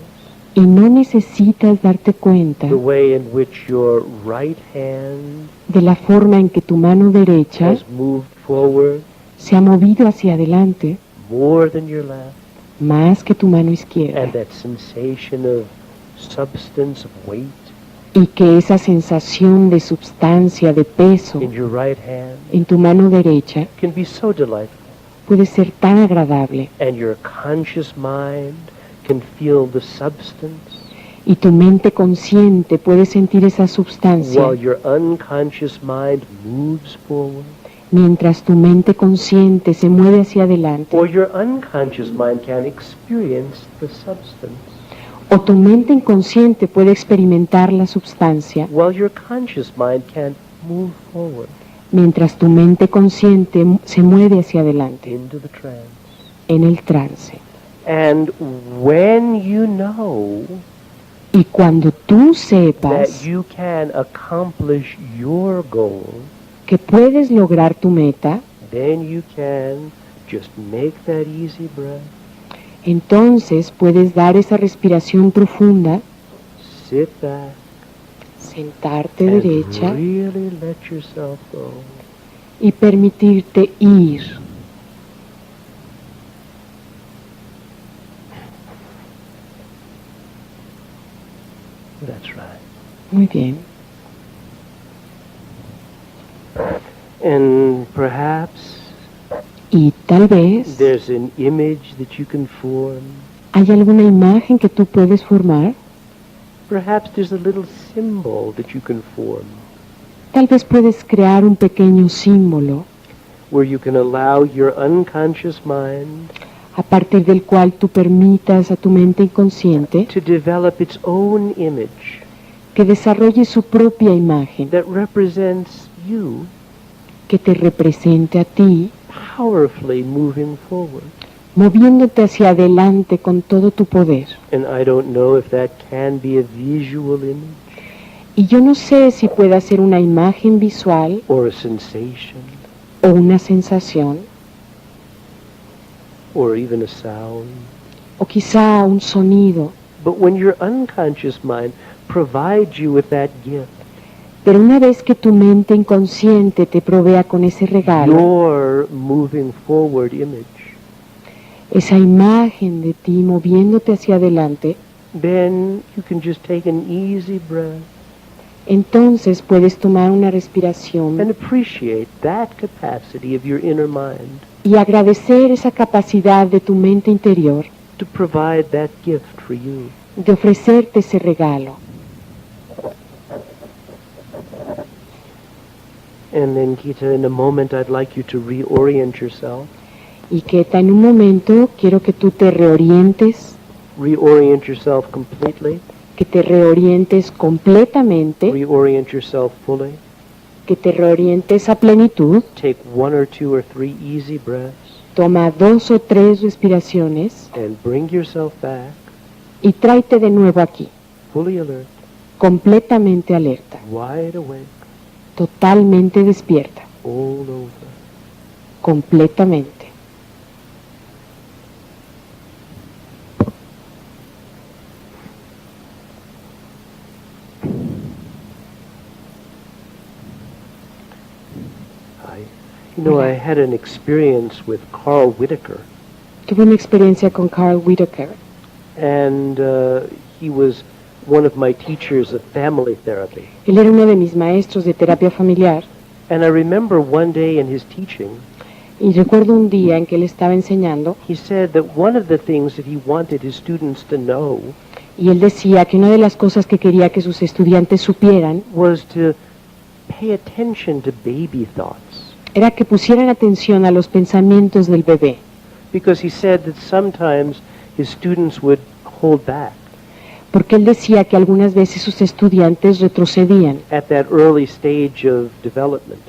S2: Y no necesitas darte cuenta
S1: the way in which your right hand
S2: de la forma en que tu mano derecha
S1: has moved forward
S2: se ha movido hacia adelante
S1: more than your left,
S2: más que tu mano izquierda,
S1: and that sensation of substance, of weight
S2: y que esa sensación de substancia, de peso
S1: in your right hand
S2: en tu mano derecha
S1: can be so delightful.
S2: puede ser tan agradable,
S1: And your conscious mind can feel the substance
S2: y tu mente consciente puede sentir esa substancia
S1: while your unconscious mind moves forward,
S2: mientras tu mente consciente se mueve hacia adelante,
S1: or your unconscious mind can experience the substance
S2: o tu mente inconsciente puede experimentar la substancia
S1: while your conscious mind can't move forward
S2: mientras tu mente consciente se mueve hacia adelante
S1: into the trance.
S2: en el trance.
S1: And when you know
S2: Y cuando tú
S1: that
S2: sepas
S1: you can accomplish your goal
S2: que puedes lograr tu meta,
S1: then you can just make that easy breath,
S2: entonces puedes dar esa respiración profunda,
S1: sit back,
S2: sentarte
S1: and
S2: derecha
S1: really let yourself go.
S2: y permitirte ir.
S1: That's right.
S2: Muy bien.
S1: And perhaps
S2: Y tal vez
S1: there's an image that you can form.
S2: hay alguna imagen que tú puedes formar.
S1: Perhaps there's a little symbol that you can form
S2: Tal vez puedes crear un pequeño símbolo
S1: where you can allow your unconscious mind
S2: a partir del cual tú permitas a tu mente inconsciente
S1: to develop its own image
S2: que desarrolle su propia imagen,
S1: that represents you
S2: que te represente a ti,
S1: powerfully moving forward.
S2: moviéndote hacia adelante con todo tu poder.
S1: And I don't know if that can be a visual image
S2: Y yo no sé si pueda ser una imagen visual
S1: or a sensation
S2: o una sensación
S1: or even a sound.
S2: o quizá un sonido,
S1: But when your unconscious mind provides you with that gift,
S2: pero una vez que tu mente inconsciente te provea con ese regalo,
S1: your moving forward image,
S2: esa imagen de ti moviéndote hacia adelante,
S1: then you can just take an easy breath
S2: entonces puedes tomar una respiración
S1: and appreciate that capacity of your inner mind
S2: y agradecer esa capacidad de tu mente interior
S1: to provide that gift for you.
S2: de ofrecerte ese regalo.
S1: And then, Gita, in a moment, I'd like you to reorient yourself.
S2: Y Keta, en un momento quiero que tú te reorientes,
S1: Reorient yourself completely.
S2: que te reorientes completamente,
S1: Reorient yourself fully.
S2: que te reorientes a plenitud.
S1: Take 1 or 2 or 3 easy breaths
S2: Toma 2 o 3 respiraciones
S1: and bring yourself back,
S2: y tráete de nuevo aquí,
S1: fully alert,
S2: completamente alerta,
S1: wide awake,
S2: totalmente despierta,
S1: all over.
S2: completamente.
S1: I had an experience with Carl Whitaker,
S2: Tuve una experiencia con Carl Whitaker.
S1: and he was one of my teachers of family therapy.
S2: Él era uno de mis maestros de terapia familiar
S1: And I remember one day in his teaching,
S2: y recuerdo un día en que él estaba enseñando
S1: he said that one of the things that he wanted his students to know
S2: y él decía que una de las cosas que quería que sus estudiantes supieran
S1: was to pay attention to baby thoughts.
S2: era que pusieran atención a los pensamientos del bebé,
S1: Because he said that sometimes his students would hold back
S2: porque él decía que algunas veces sus estudiantes retrocedían
S1: at that early stage of development.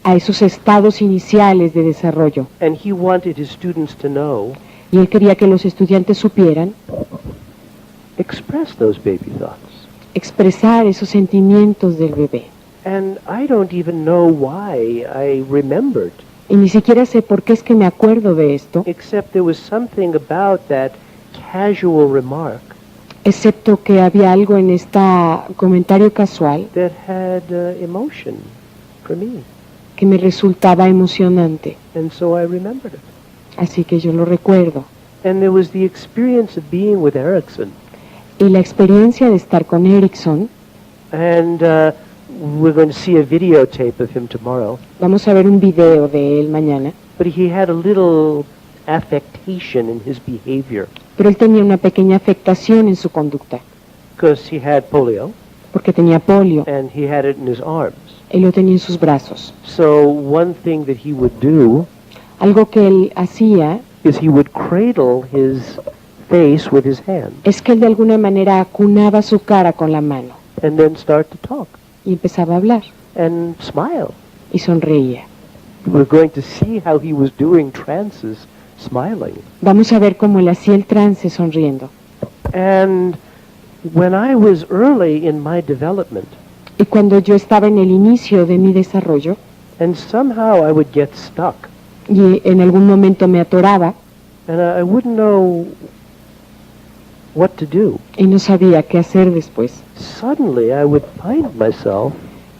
S2: a esos estados iniciales de desarrollo.
S1: And he wanted his students to know,
S2: Y él quería que los estudiantes supieran
S1: express those baby thoughts.
S2: expresar esos sentimientos del bebé.
S1: And I don't even know why I remembered,
S2: Y ni siquiera sé por qué es que me acuerdo de esto,
S1: except there was something about that casual remark
S2: excepto que había algo en este comentario casual
S1: that had emotion for me.
S2: que me resultaba emocionante.
S1: And so I remembered it.
S2: Así que yo lo recuerdo.
S1: And there was the experience of being with Erickson.
S2: Y la experiencia de estar con Erickson,
S1: And we're going to see a videotape of him tomorrow.
S2: vamos a ver un video de él mañana,
S1: But he had a little affectation in his behavior
S2: pero él tenía una pequeña afectación en su conducta,
S1: because he had polio
S2: porque tenía polio,
S1: and he had it in his arms.
S2: él lo tenía en sus brazos.
S1: So one thing that he would do
S2: Algo que él hacía
S1: is he would cradle his face with his hand
S2: es que él de alguna manera acunaba su cara con la mano
S1: and then start to talk
S2: y empezaba a hablar
S1: and smile.
S2: y sonreía.
S1: We're going to see how he was doing trances smiling.
S2: Vamos a ver cómo él hacía el trance sonriendo.
S1: And when I was early in my development,
S2: Y cuando yo estaba en el inicio de mi desarrollo,
S1: and somehow I would get stuck,
S2: y en algún momento me atoraba
S1: and I wouldn't know what to do.
S2: y no sabía qué hacer después.
S1: Suddenly I would find myself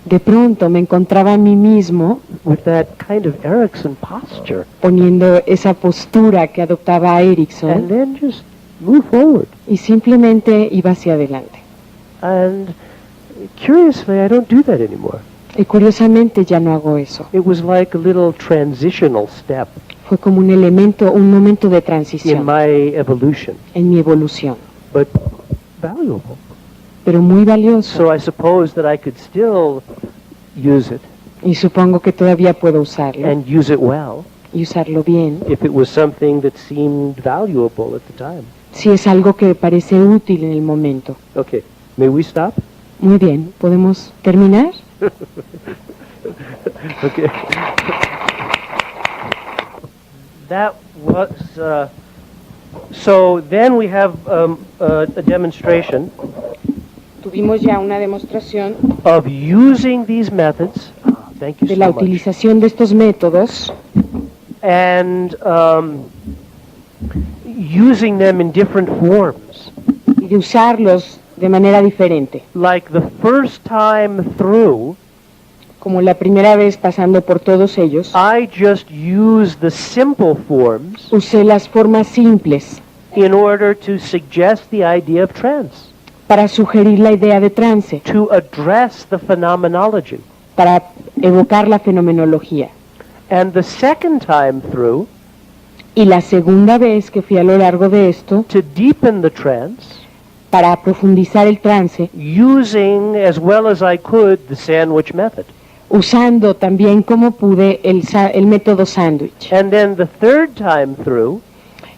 S2: De pronto me encontraba a mí mismo
S1: with that kind of Erickson posture,
S2: poniendo esa postura que adoptaba
S1: and
S2: Erickson
S1: then just move forward.
S2: y simplemente iba hacia adelante.
S1: And curiously, I don't do that anymore.
S2: Y curiosamente ya no hago eso.
S1: It was like a little transitional step
S2: Fue como un elemento, un momento de
S1: in
S2: transición
S1: my evolution,
S2: en mi evolución,
S1: but valuable.
S2: pero muy valioso.
S1: So I suppose that I could still use it
S2: Y supongo que todavía puedo usarlo
S1: and use it well
S2: y usarlo bien
S1: if it was something that seemed valuable at the time.
S2: si es algo que parece útil en el momento.
S1: Okay, may we stop?
S2: Muy bien, ¿podemos terminar?
S1: Okay. That was, so then we have a demonstration
S2: Tuvimos ya una demostración
S1: of using these methods, thank you
S2: de
S1: so
S2: la
S1: much,
S2: utilización de estos métodos
S1: and using them in different forms.
S2: y de usarlos de manera diferente.
S1: Like the first time through,
S2: Como la primera vez pasando por todos ellos,
S1: I just used the simple forms
S2: usé las formas simples
S1: in order to suggest the idea of trance,
S2: para sugerir la idea de trance,
S1: to address the phenomenology.
S2: para evocar la fenomenología.
S1: And the second time through,
S2: Y la segunda vez que fui a lo largo de esto,
S1: to deepen the trance,
S2: para profundizar el trance,
S1: using as well as I could the sandwich method.
S2: usando también como pude el método sándwich.
S1: And then the third time through,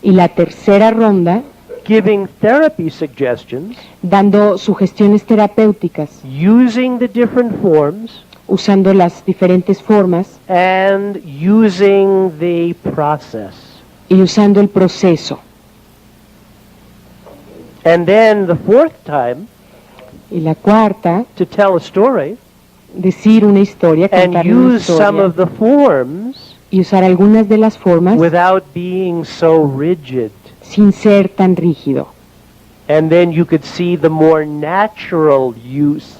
S2: Y la tercera ronda,
S1: giving therapy suggestions,
S2: dando sugestiones terapéuticas,
S1: using the different forms,
S2: usando las diferentes formas
S1: and using the process.
S2: y usando el proceso.
S1: And then the fourth time,
S2: Y la cuarta,
S1: to tell a story,
S2: decir una historia,
S1: and
S2: contar una
S1: use some
S2: historia
S1: of the forms
S2: y usar algunas de las formas
S1: without being so rigid.
S2: sin ser tan rígido.
S1: And then you could see the more natural use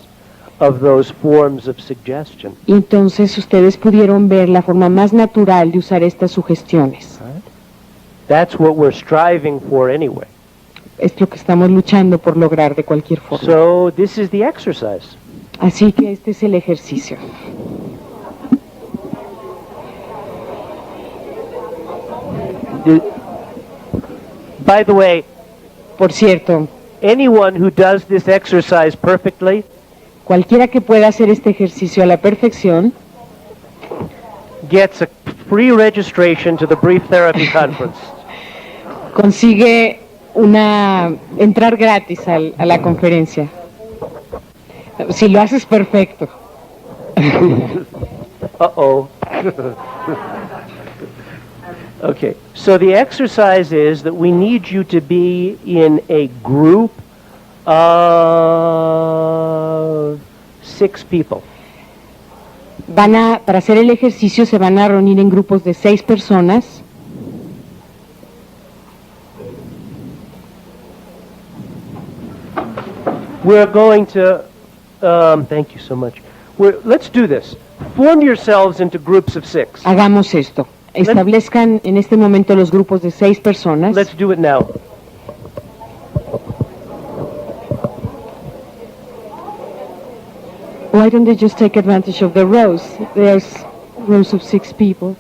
S1: of those forms of suggestion.
S2: Y entonces ustedes pudieron ver la forma más natural de usar estas sugestiones.
S1: That's what we're striving for anyway.
S2: Es lo que estamos luchando por lograr de cualquier forma.
S1: So this is the exercise.
S2: Así que este es el ejercicio.
S1: By the way,
S2: Por cierto,
S1: anyone who does this exercise perfectly
S2: cualquiera que pueda hacer este ejercicio a la perfección
S1: gets a free registration to the Brief Therapy Conference.
S2: consigue entrar gratis a la conferencia. Si lo haces perfecto.
S1: Uh-oh. Okay, so the exercise is that we need you to be in a group of 6 people.
S2: Para hacer el ejercicio se van a reunir en grupos de 6 personas.
S1: We're going to, thank you so much. Let's do this. Form yourselves into groups of 6.
S2: Hagamos esto. Establezcan en este momento los grupos de 6 personas.
S1: Let's do it now.
S2: Why don't they just take advantage of the rows? There's rows of 6 people.